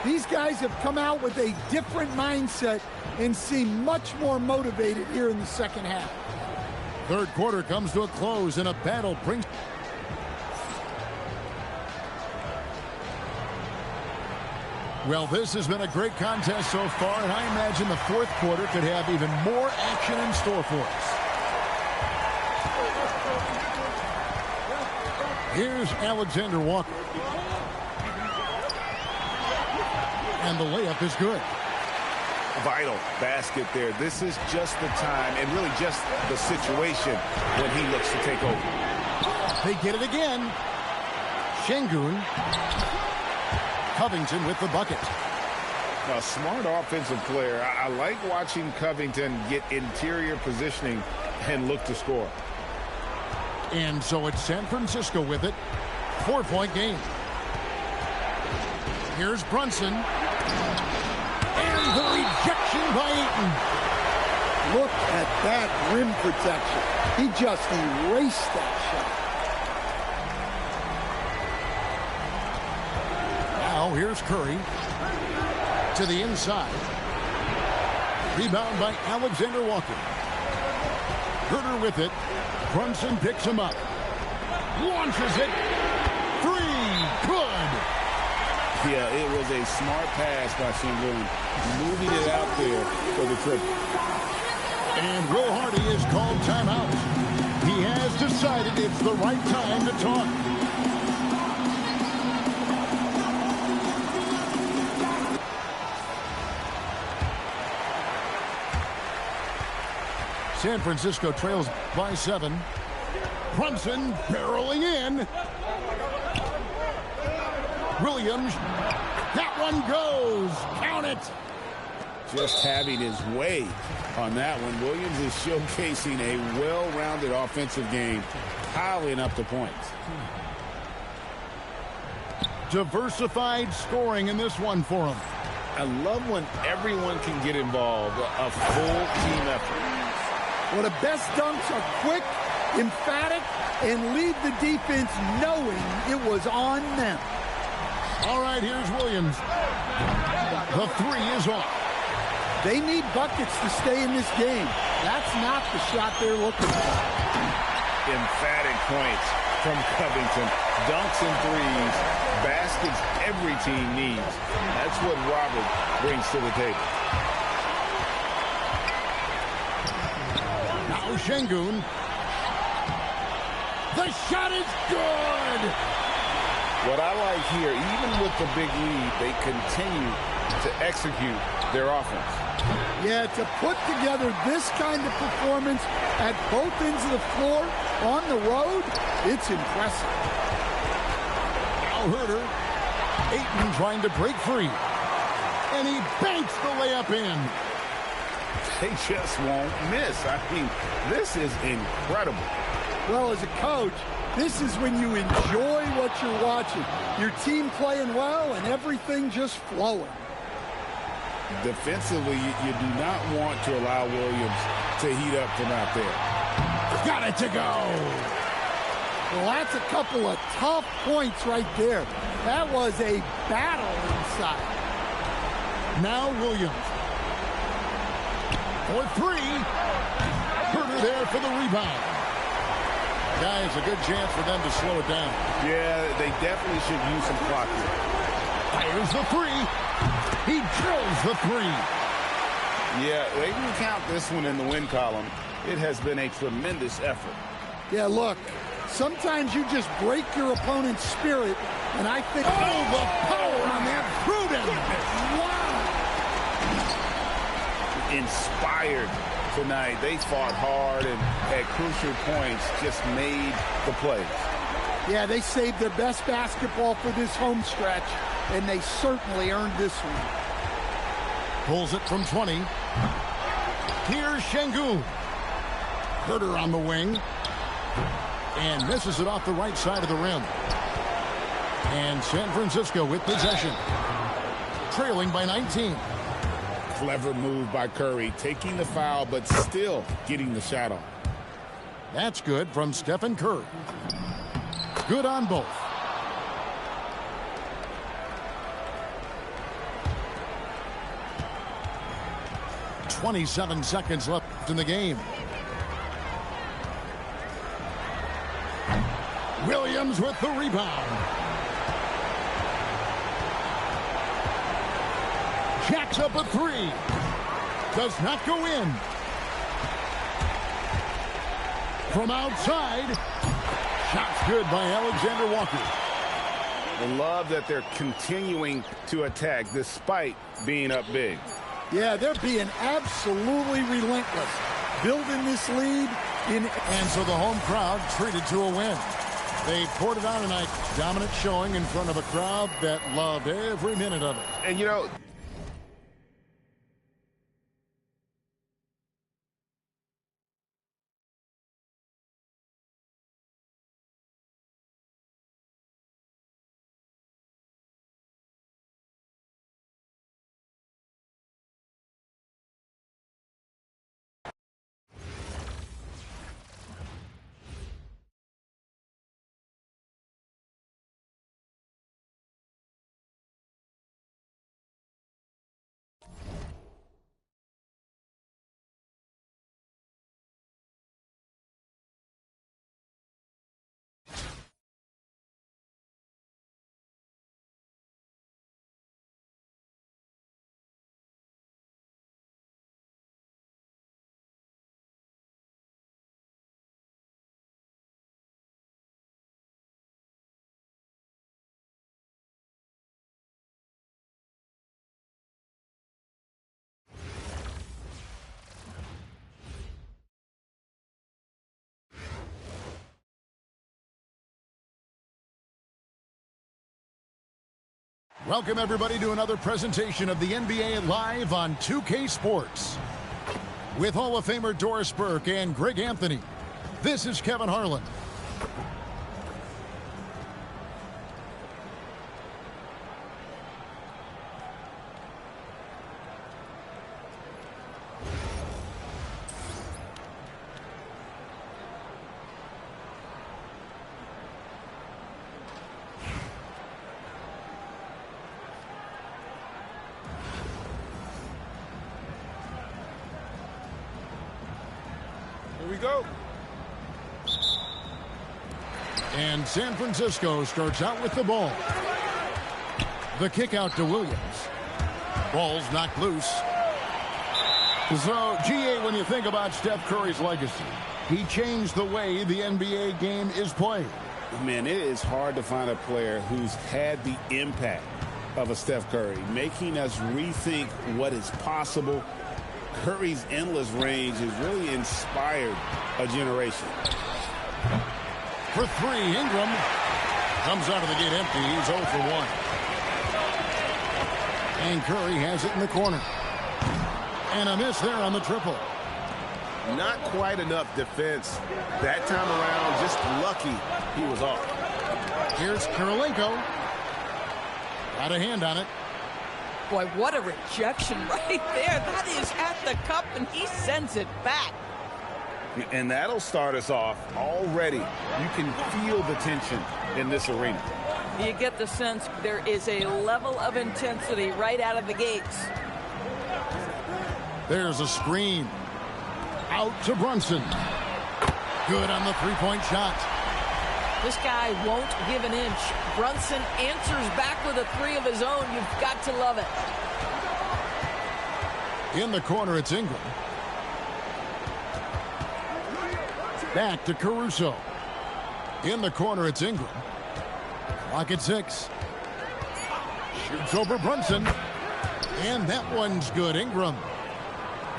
These guys have come out with a different mindset and seem much more motivated here in the second half. Third quarter comes to a close and a battle brings... Well, this has been a great contest so far, and I imagine the fourth quarter could have even more action in store for us. Here's Alexander Walker. And the layup is good. Vital basket there. This is just the time and really just the situation when he looks to take over. They get it again. Şengün. Covington with the bucket. A smart offensive player. I like watching Covington get interior positioning and look to score. And so it's San Francisco with it. 4-point game. Here's Brunson. And the rejection by Ayton. Look at that rim protection. He just erased that shot. Now here's Curry. To the inside. Rebound by Alexander Walker. Herter with it. Brunson picks him up. Launches it. Three. Good. Yeah, it was a smart pass by Shingun, moving it out there for the triple. And Will Hardy is called timeout. He has decided it's the right time to talk. San Francisco trails by 7. Brunson barreling in. Williams. That one goes. Count it. Just having his way on that one. Williams is showcasing a well-rounded offensive game, piling up the points. Diversified scoring in this one for him. I love when everyone can get involved, a full team effort. Well, the best dunks are quick, emphatic, and leave the defense knowing it was on them. All right, here's Williams. The 3 is off. They need buckets to stay in this game. That's not the shot they're looking for. Emphatic points from Covington. Dunks and threes. Baskets every team needs. That's what Robert brings to the table. Now Şengün. The shot is good. What I like here, even with the big lead, they continue to execute their offense. Yeah, to put together this kind of performance at both ends of the floor on the road, it's impressive. Now Herter. Ayton trying to break free. And he banks the layup in. They just won't miss. I mean, this is incredible. Well, as a coach, this is when you enjoy what you're watching. Your team playing well and everything just flowing. Defensively, you do not want to allow Williams to heat up from out there. Got it to go. Well, that's a couple of tough points right there. That was a battle inside. Now Williams. For 3. Herter there for the rebound. Guys, a good chance for them to slow it down. Yeah, they definitely should use some clock here. Fires the 3. He drills the 3. Yeah, they can count this one in the win column. It has been a tremendous effort. Yeah, look, sometimes you just break your opponent's spirit, and I think... Oh, the power on that Pruden. Wow! Inspired tonight. They fought hard and at crucial points just made the plays. Yeah, they saved their best basketball for this home stretch, and they certainly earned this one. Pulls it from 20. Here's Şengün. Herter on the wing. And misses it off the right side of the rim. And San Francisco with possession. Trailing by 19. Clever move by Curry, taking the foul, but still getting the shot off. That's good from Stephen Curry. Good on both. .27 seconds left in the game. Williams with the rebound. Jacks up a 3. Does not go in. From outside. Shots good by Alexander Walker. I love that they're continuing to attack despite being up big. Yeah, they're being absolutely relentless. Building this lead in... And so the home crowd treated to a win. They poured it on tonight. Dominant showing in front of a crowd that loved every minute of it. And, you know, Welcome, everybody, to another presentation of the NBA Live on 2K Sports. With Hall of Famer Doris Burke and Greg Anthony, this is Kevin Harlan. Here we go. And San Francisco starts out with the ball. The kick out to Williams. Ball's knocked loose. So, GA, when you think about Steph Curry's legacy, he changed the way the NBA game is played. Man, it is hard to find a player who's had the impact of a Steph Curry, making us rethink what is possible. Curry's endless range has really inspired a generation. For three, Ingram comes out of the gate empty. He's 0 for 1. And Curry has it in the corner. And a miss there on the triple. Not quite enough defense that time around. Just lucky he was off. Here's Kirilenko. Got a hand on it. Boy, what a rejection right there. That is at the cup, and he sends it back. And that'll start us off already. You can feel the tension in this arena. You get the sense there is a level of intensity right out of the gates. There's a screen. Out to Brunson. Good on the three-point shot. This guy won't give an inch. Brunson answers back with a three of his own. You've got to love it. In the corner, it's Ingram. Back to Caruso. In the corner, it's Ingram. Clock at 6. Shoots over Brunson. And that one's good. Ingram.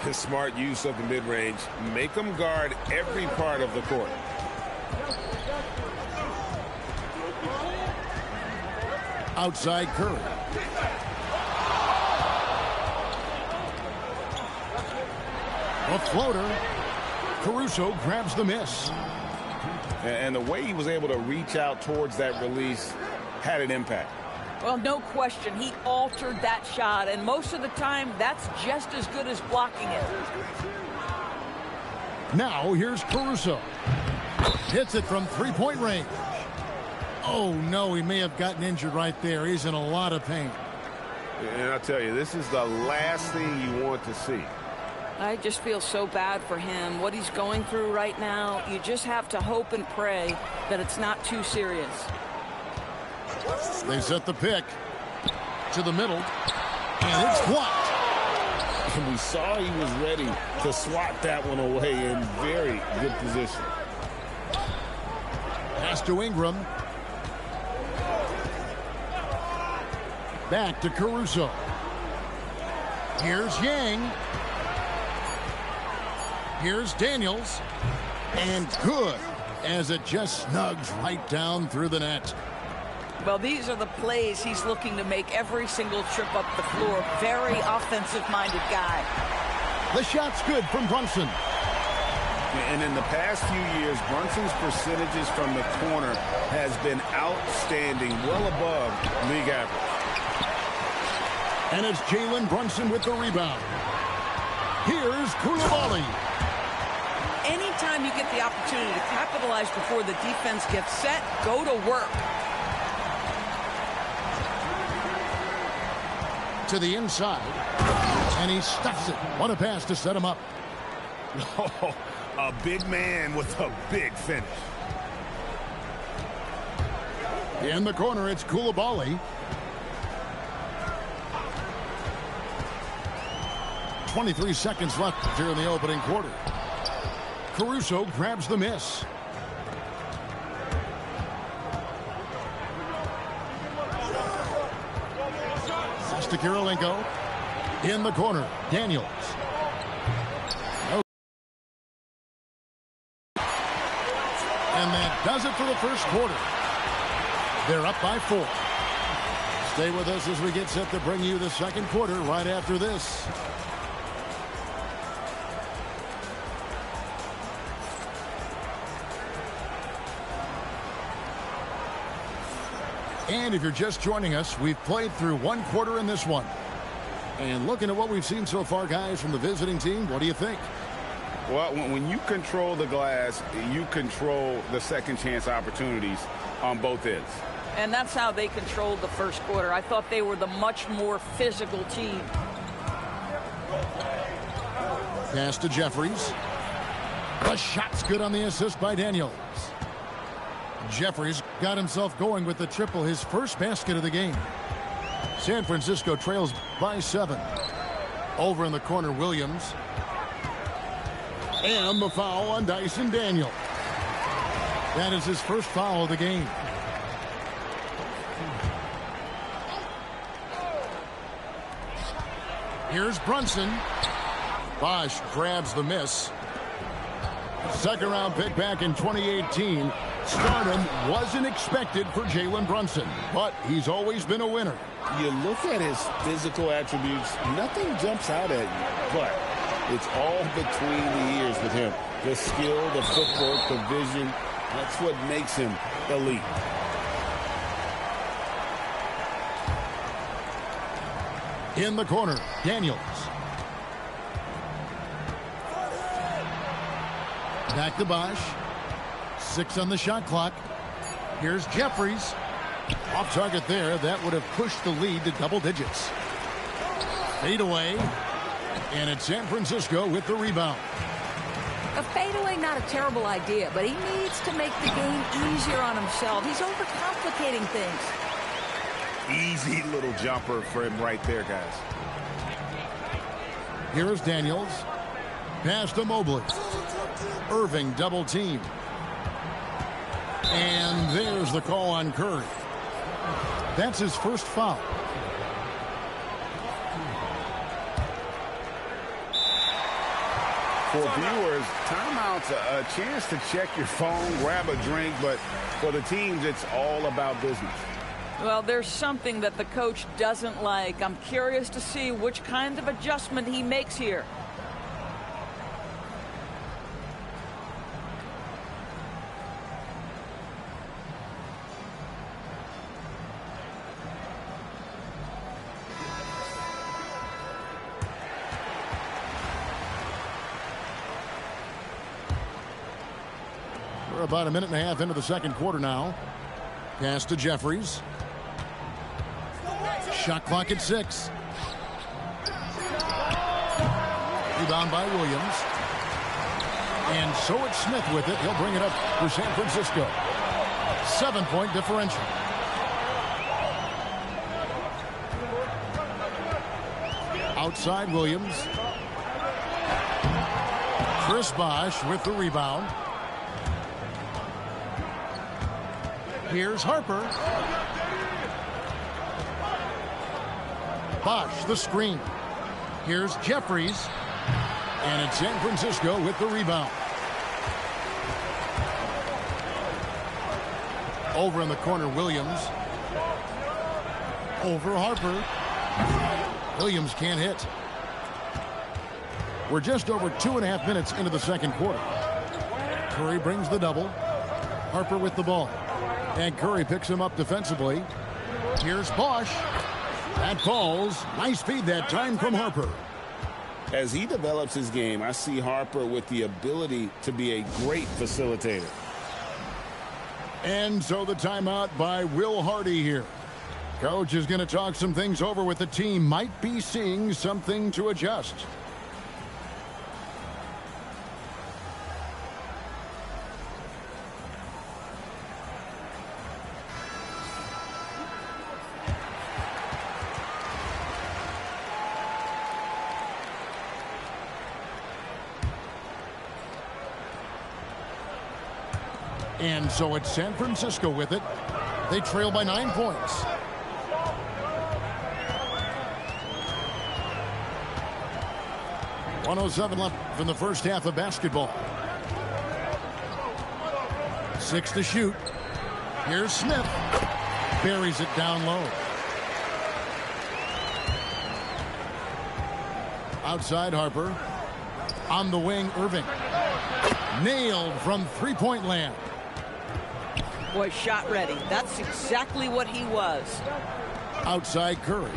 His smart use of the mid-range. Make them guard every part of the court. Outside Curry. A floater. Caruso grabs the miss. And the way he was able to reach out towards that release had an impact. Well, no question. He altered that shot, and most of the time, that's just as good as blocking it. Now, here's Caruso. Hits it from three-point range. Oh, no, he may have gotten injured right there. He's in a lot of pain. And I'll tell you, this is the last thing you want to see. I just feel so bad for him. What he's going through right now, you just have to hope and pray that it's not too serious. They set the pick to the middle, and it's blocked. And we saw he was ready to swat that one away in very good position. Pass to Ingram. Back to Caruso. Here's Yang. Here's Daniels. And good, as it just snugs right down through the net. Well, these are the plays he's looking to make every single trip up the floor. Very offensive-minded guy. The shot's good from Brunson. And in the past few years, Brunson's percentages from the corner has been outstanding, well above league average. And it's Jalen Brunson with the rebound. Here's Koulibaly. Anytime you get the opportunity to capitalize before the defense gets set, go to work. To the inside, and he stuffs it. What a pass to set him up. Oh, a big man with a big finish. In the corner, it's Koulibaly. 23 seconds left here in the opening quarter. Caruso grabs the miss. Pass to Kirilenko. In the corner, Daniels. And that does it for the first quarter. They're up by 4. Stay with us as we get set to bring you the second quarter right after this. And if you're just joining us, we've played through one quarter in this one. And looking at what we've seen so far, guys, from the visiting team, what do you think? Well, when you control the glass, you control the second chance opportunities on both ends. And that's how they controlled the first quarter. I thought they were the much more physical team. Pass to Jeffries. The shot's good on the assist by Daniels. Jeffries got himself going with the triple, his first basket of the game. San Francisco trails by 7. Over in the corner, Williams. And the foul on Dyson Daniel. That is his first foul of the game. Here's Brunson. Bosch grabs the miss. Second round pick back in 2018. Stardom wasn't expected for Jalen Brunson, but he's always been a winner. You look at his physical attributes, nothing jumps out at you, but it's all between the ears with him. The skill, the footwork, the vision, that's what makes him elite. In the corner, Daniels. Back to Bosch. 6 on the shot clock. Here's Jeffries. Off target there. That would have pushed the lead to double digits. Fade away. And it's San Francisco with the rebound. A fadeaway, not a terrible idea, but he needs to make the game easier on himself. He's overcomplicating things. Easy little jumper for him right there, guys. Here's Daniels. Pass to Mobley. Irving double team. And there's the call on Curry. That's his first foul. For viewers, timeout's a chance to check your phone, grab a drink, but for the teams, it's all about business. Well, there's something that the coach doesn't like. I'm curious to see which kind of adjustment he makes here. We're about a minute and a half into the second quarter now. Pass to Jeffries. Shot clock at 6. Rebound by Williams. And so it's Smith with it. He'll bring it up for San Francisco. 7-point differential. Outside Williams. Chris Bosh with the rebound. Here's Harper. Bosh the screen. Here's Jeffries. And it's San Francisco with the rebound. Over in the corner, Williams. Over Harper. Williams can't hit. We're just over 2.5 minutes into the second quarter. Curry brings the double. Harper with the ball. And Curry picks him up defensively. Here's Bosh. That falls. Nice feed that time from Harper. As he develops his game, I see Harper with the ability to be a great facilitator. And so the timeout by Will Hardy here. Coach is going to talk some things over with the team. Might be seeing something to adjust. And so it's San Francisco with it. They trail by 9 points. .107 left from the first half of basketball. 6 to shoot. Here's Smith. Buries it down low. Outside Harper. On the wing, Irving. Nailed from three-point land. Boy, shot ready. That's exactly what he was. Outside Curry.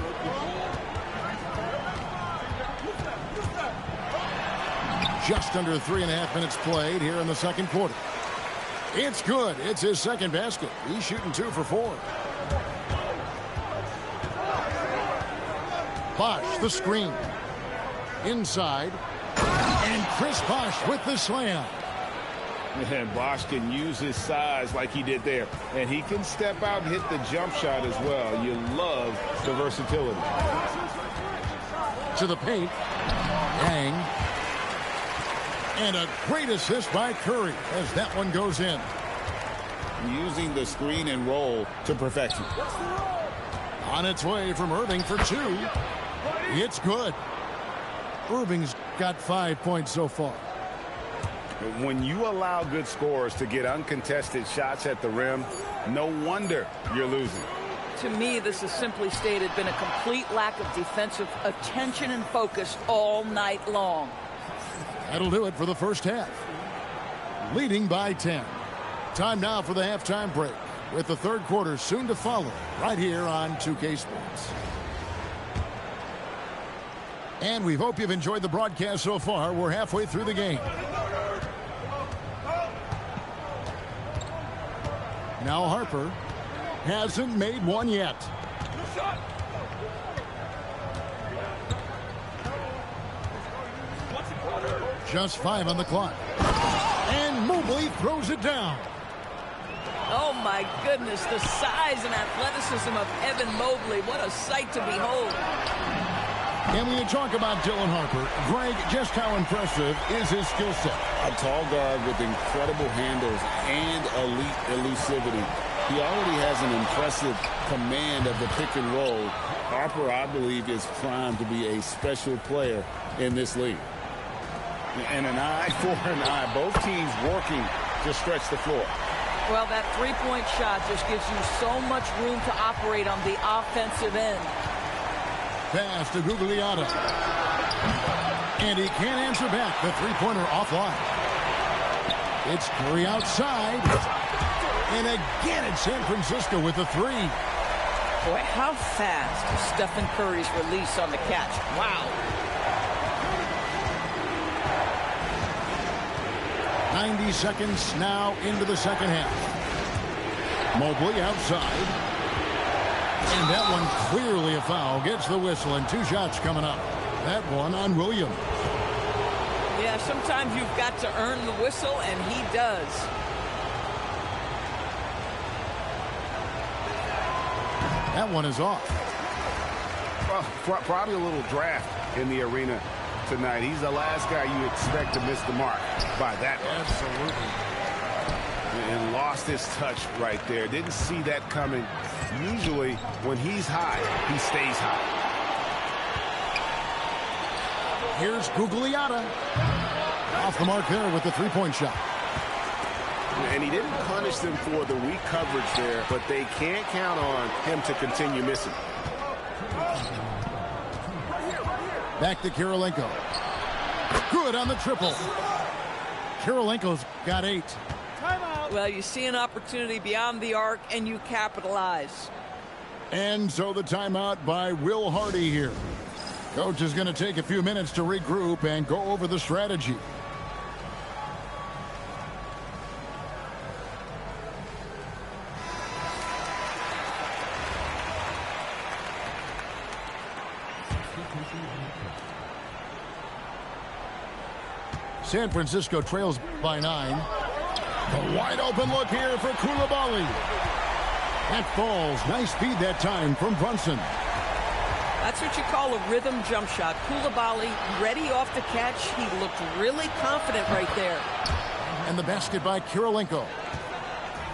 Just under 3.5 minutes played here in the second quarter. It's good. It's his second basket. He's shooting 2 for 4. Bosh, the screen. Inside. And Chris Bosh with the slam. And Bosh can use his size like he did there. And he can step out and hit the jump shot as well. You love the versatility. To the paint. Yang. And a great assist by Curry as that one goes in. Using the screen and roll to perfection. On its way from Irving for 2. It's good. Irving's got 5 points so far. When you allow good scorers to get uncontested shots at the rim, no wonder you're losing. To me, this has simply stated been a complete lack of defensive attention and focus all night long. That'll do it for the first half. Leading by 10. Time now for the halftime break, with the third quarter soon to follow right here on 2K Sports. And we hope you've enjoyed the broadcast so far. We're halfway through the game. Now Harper hasn't made one yet. Just 5 on the clock. And Mobley throws it down. Oh, my goodness, the size and athleticism of Evan Mobley. What a sight to behold. And when you talk about Dylan Harper, Greg, just how impressive is his skill set? A tall guard with incredible handles and elite elusivity. He already has an impressive command of the pick and roll. Harper, I believe, is primed to be a special player in this league. And an eye for an eye. Both teams working to stretch the floor. Well, that three-point shot just gives you so much room to operate on the offensive end. Pass to Gugliotta. And he can't answer back. The three-pointer offline. It's Curry outside. And again, it's San Francisco with the 3. Boy, how fast is Stephen Curry's release on the catch. Wow. 90 seconds now into the second half. Mobley outside. And that one clearly a foul. Gets the whistle and 2 shots coming up. That one on Williams. Yeah, sometimes you've got to earn the whistle, and he does. That one is off. Well, probably a little draft in the arena tonight. He's the last guy you expect to miss the mark by that much. Absolutely. And lost his touch right there. Didn't see that coming. Usually, when he's high, he stays high. Here's Gugliotta. Off the mark there with the three-point shot. And he didn't punish them for the weak coverage there, but they can't count on him to continue missing. Back to Kirilenko. Good on the triple. Kirilenko's got 8. Well, you see an opportunity beyond the arc, and you capitalize. And so the timeout by Will Hardy here. Coach is going to take a few minutes to regroup and go over the strategy. San Francisco trails by 9. A wide open look here for Coulibaly. That falls. Nice speed that time from Brunson. That's what you call a rhythm jump shot. Coulibaly ready off the catch. He looked really confident right there. And the basket by Kirilenko.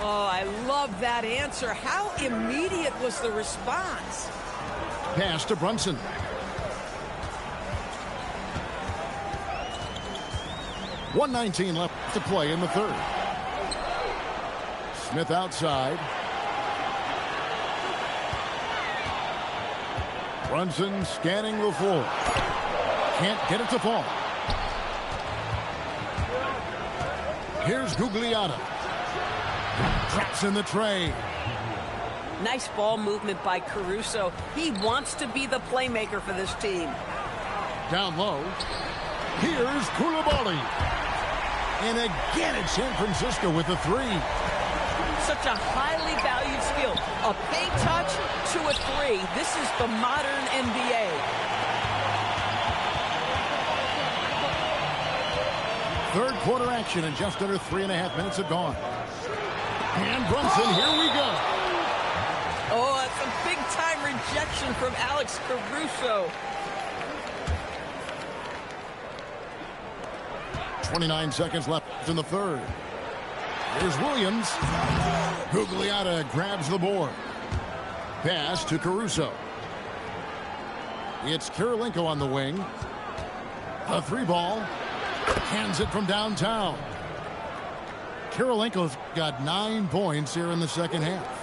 Oh, I love that answer. How immediate was the response? Pass to Brunson. .119 left to play in the third. Smith outside. Brunson scanning the floor. Can't get it to fall. Here's Gugliotta. Drops in the tray. Nice ball movement by Caruso. He wants to be the playmaker for this team. Down low. Here's Koulibaly. And again it's San Francisco with the three. Such a highly valued skill. A paint touch to a three. This is the modern NBA. Third quarter action and just under 3.5 minutes have gone. And Brunson, here we go. Oh, that's a big-time rejection from Alex Caruso. 29 seconds left in the third. Here's Williams. Gugliotta grabs the board. Pass to Caruso. It's Kirilenko on the wing. A three ball. Hands it from downtown. Kirilenko's got 9 points here in the second half.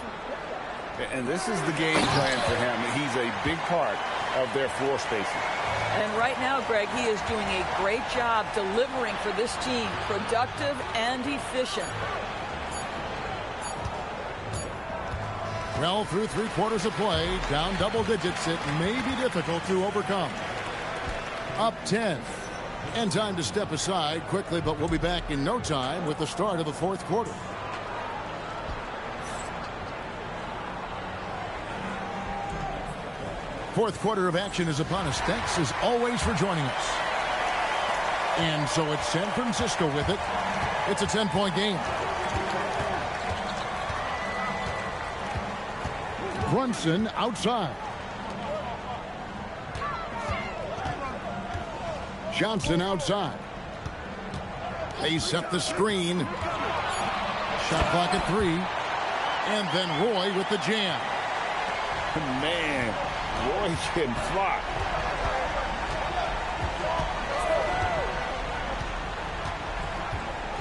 And this is the game plan for him. He's a big part of their floor spacing. And right now, Greg, he is doing a great job delivering for this team. Productive and efficient. Well, through 3 quarters of play, down double digits, it may be difficult to overcome. Up 10. And time to step aside quickly, but we'll be back in no time with the start of the fourth quarter. Fourth quarter of action is upon us. Thanks as always for joining us. And so it's San Francisco with it. It's a 10-point game. Brunson outside. Johnson outside. They set the screen. Shot clock at 3. And then Roy with the jam. Man, Roy can fly.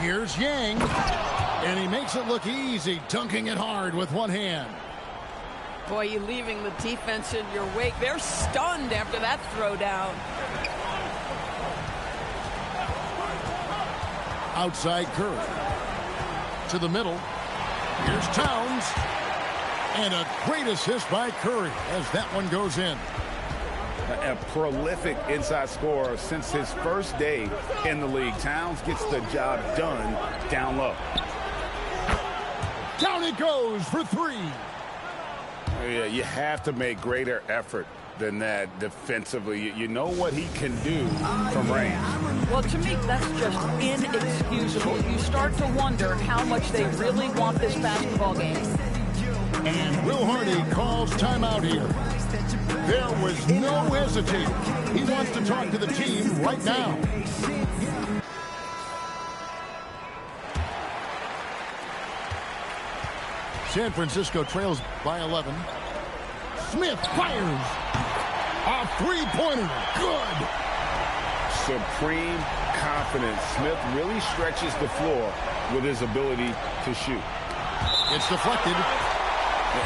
Here's Yang. And he makes it look easy, dunking it hard with one hand. Boy, you're leaving the defense in your wake. They're stunned after that throwdown. Outside Curry. To the middle. Here's Towns. And a great assist by Curry as that one goes in. A prolific inside scorer since his first day in the league. Towns gets the job done down low. Down it goes for 3. Yeah, you have to make greater effort than that defensively. You know what he can do from range. Well, to me, that's just inexcusable. You start to wonder how much they really want this basketball game. And Will Hardy calls timeout here. There was no hesitating. He wants to talk to the team right now. San Francisco trails by 11. Smith fires. A three-pointer. Good. Supreme confidence. Smith really stretches the floor with his ability to shoot. It's deflected.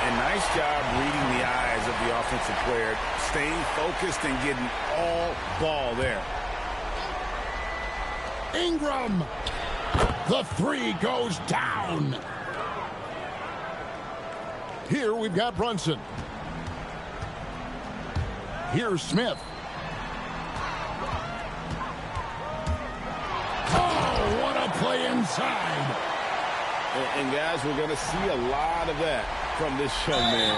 And nice job reading the eyes of the offensive player, staying focused and getting all ball there. Ingram. The three goes down. Here we've got Brunson. Here's Smith. Oh, what a play inside. And guys, we're going to see a lot of that from this young man.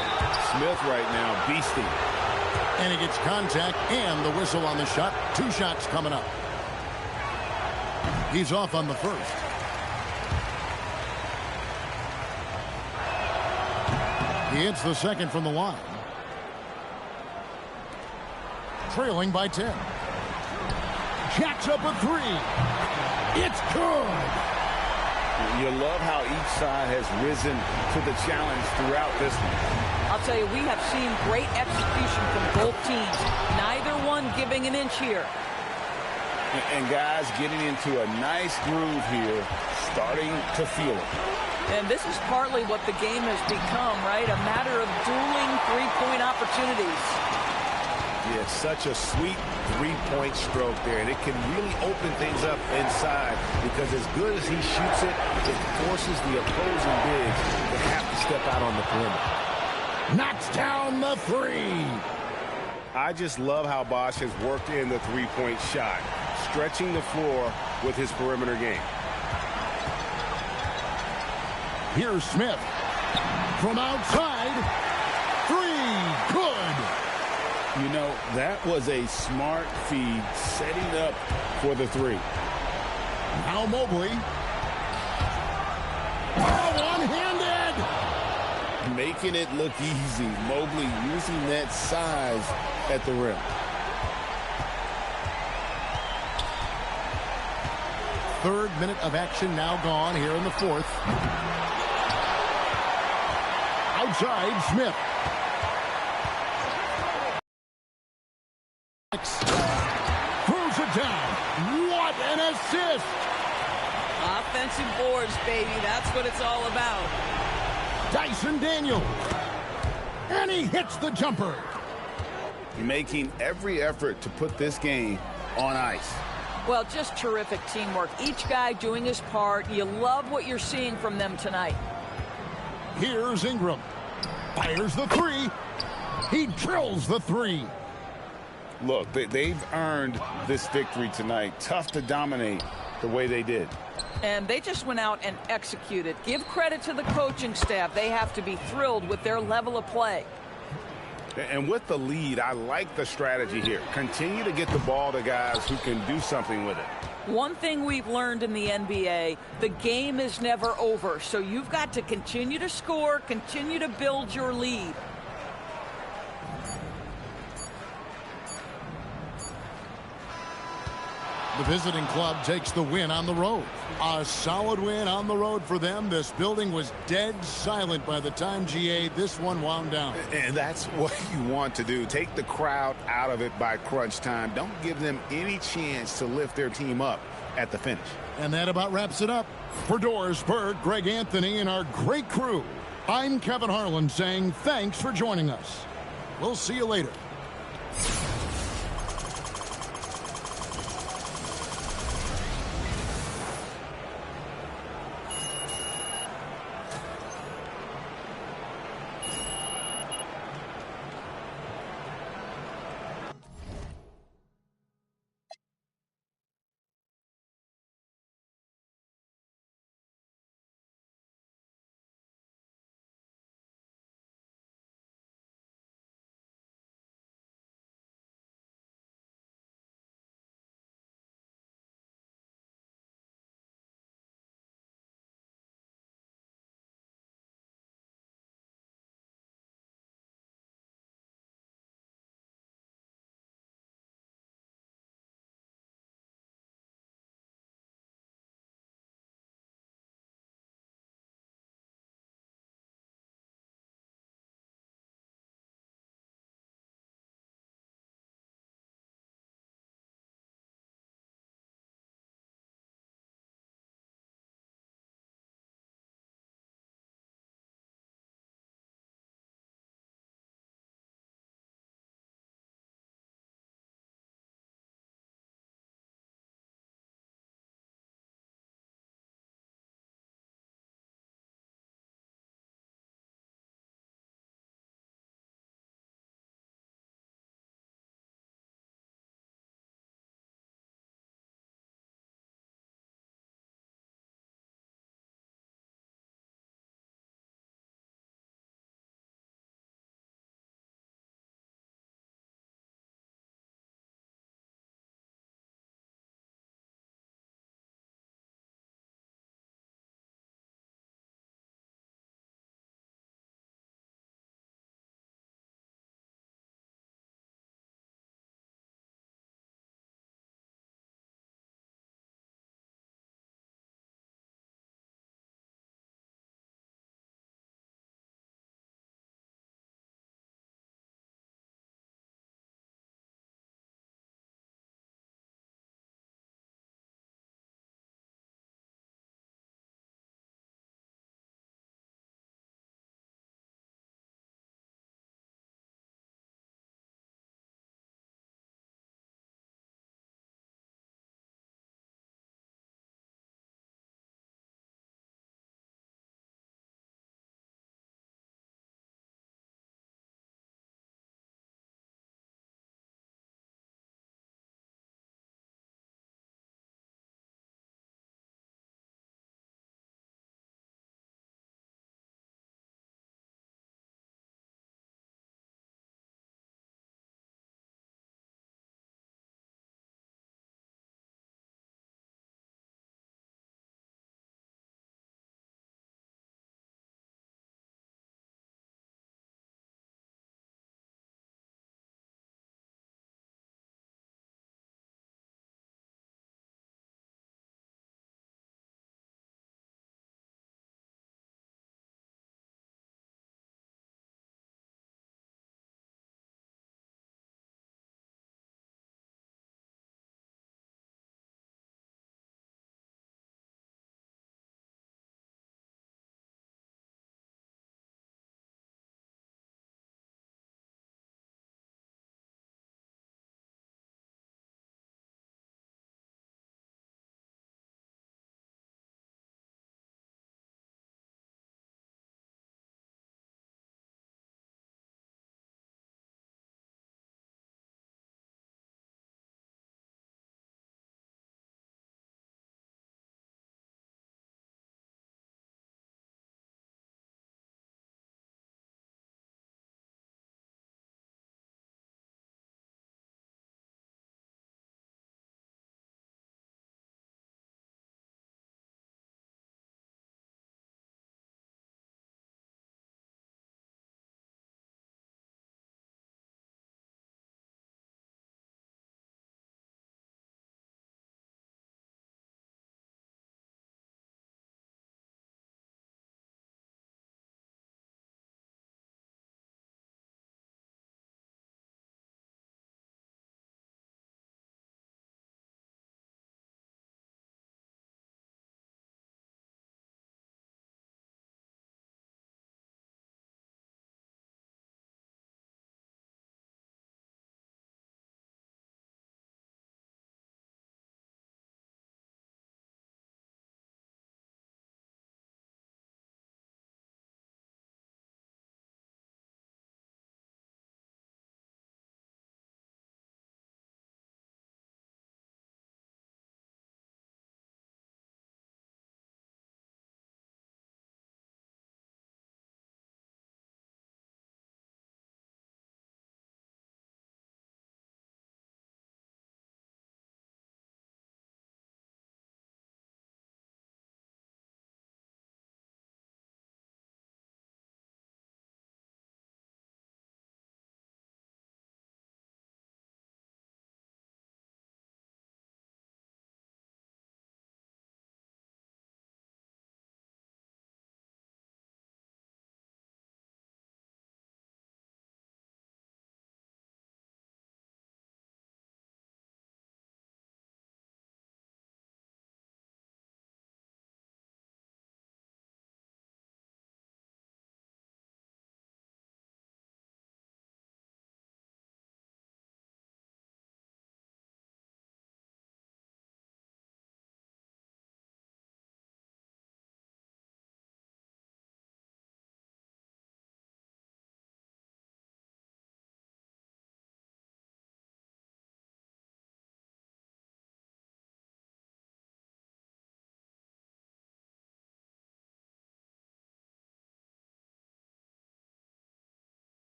Smith right now, beasting. And he gets contact and the whistle on the shot. 2 shots coming up. He's off on the first. He hits the second from the line. Trailing by 10. Jacks up a 3. It's good. You love how each side has risen to the challenge throughout this one. I'll tell you, we have seen great execution from both teams. Neither one giving an inch here. And guys getting into a nice groove here, starting to feel it. And this is partly what the game has become, right? A matter of dueling three-point opportunities. Yeah, such a sweet three-point stroke there, and it can really open things up inside because as good as he shoots it, it forces the opposing bigs to have to step out on the perimeter. Knocks down the three. I just love how Bosh has worked in the three-point shot, stretching the floor with his perimeter game. Here's Smith. From outside. Three. Good. You know, that was a smart feed setting up for the three. Now Mobley. Oh, one-handed. Making it look easy. Mobley using that size at the rim. Third minute of action now gone here in the fourth. Outside, Smith. Throws it down. What an assist! Offensive boards, baby. That's what it's all about. Dyson Daniels. And he hits the jumper. Making every effort to put this game on ice. Well, just terrific teamwork. Each guy doing his part. You love what you're seeing from them tonight. Here's Ingram. Fires the three. He drills the three. Look, they've earned this victory tonight. Tough to dominate the way they did. And they just went out and executed. Give credit to the coaching staff. They have to be thrilled with their level of play. And with the lead, I like the strategy here. Continue to get the ball to guys who can do something with it. One thing we've learned in the NBA, the game is never over. So you've got to continue to score, continue to build your lead. The visiting club takes the win on the road. A solid win on the road for them. This building was dead silent by the time, GA, this one wound down. And that's what you want to do. Take the crowd out of it by crunch time. Don't give them any chance to lift their team up at the finish. And that about wraps it up. For Doris Berg, Greg Anthony, and our great crew, I'm Kevin Harlan saying thanks for joining us. We'll see you later.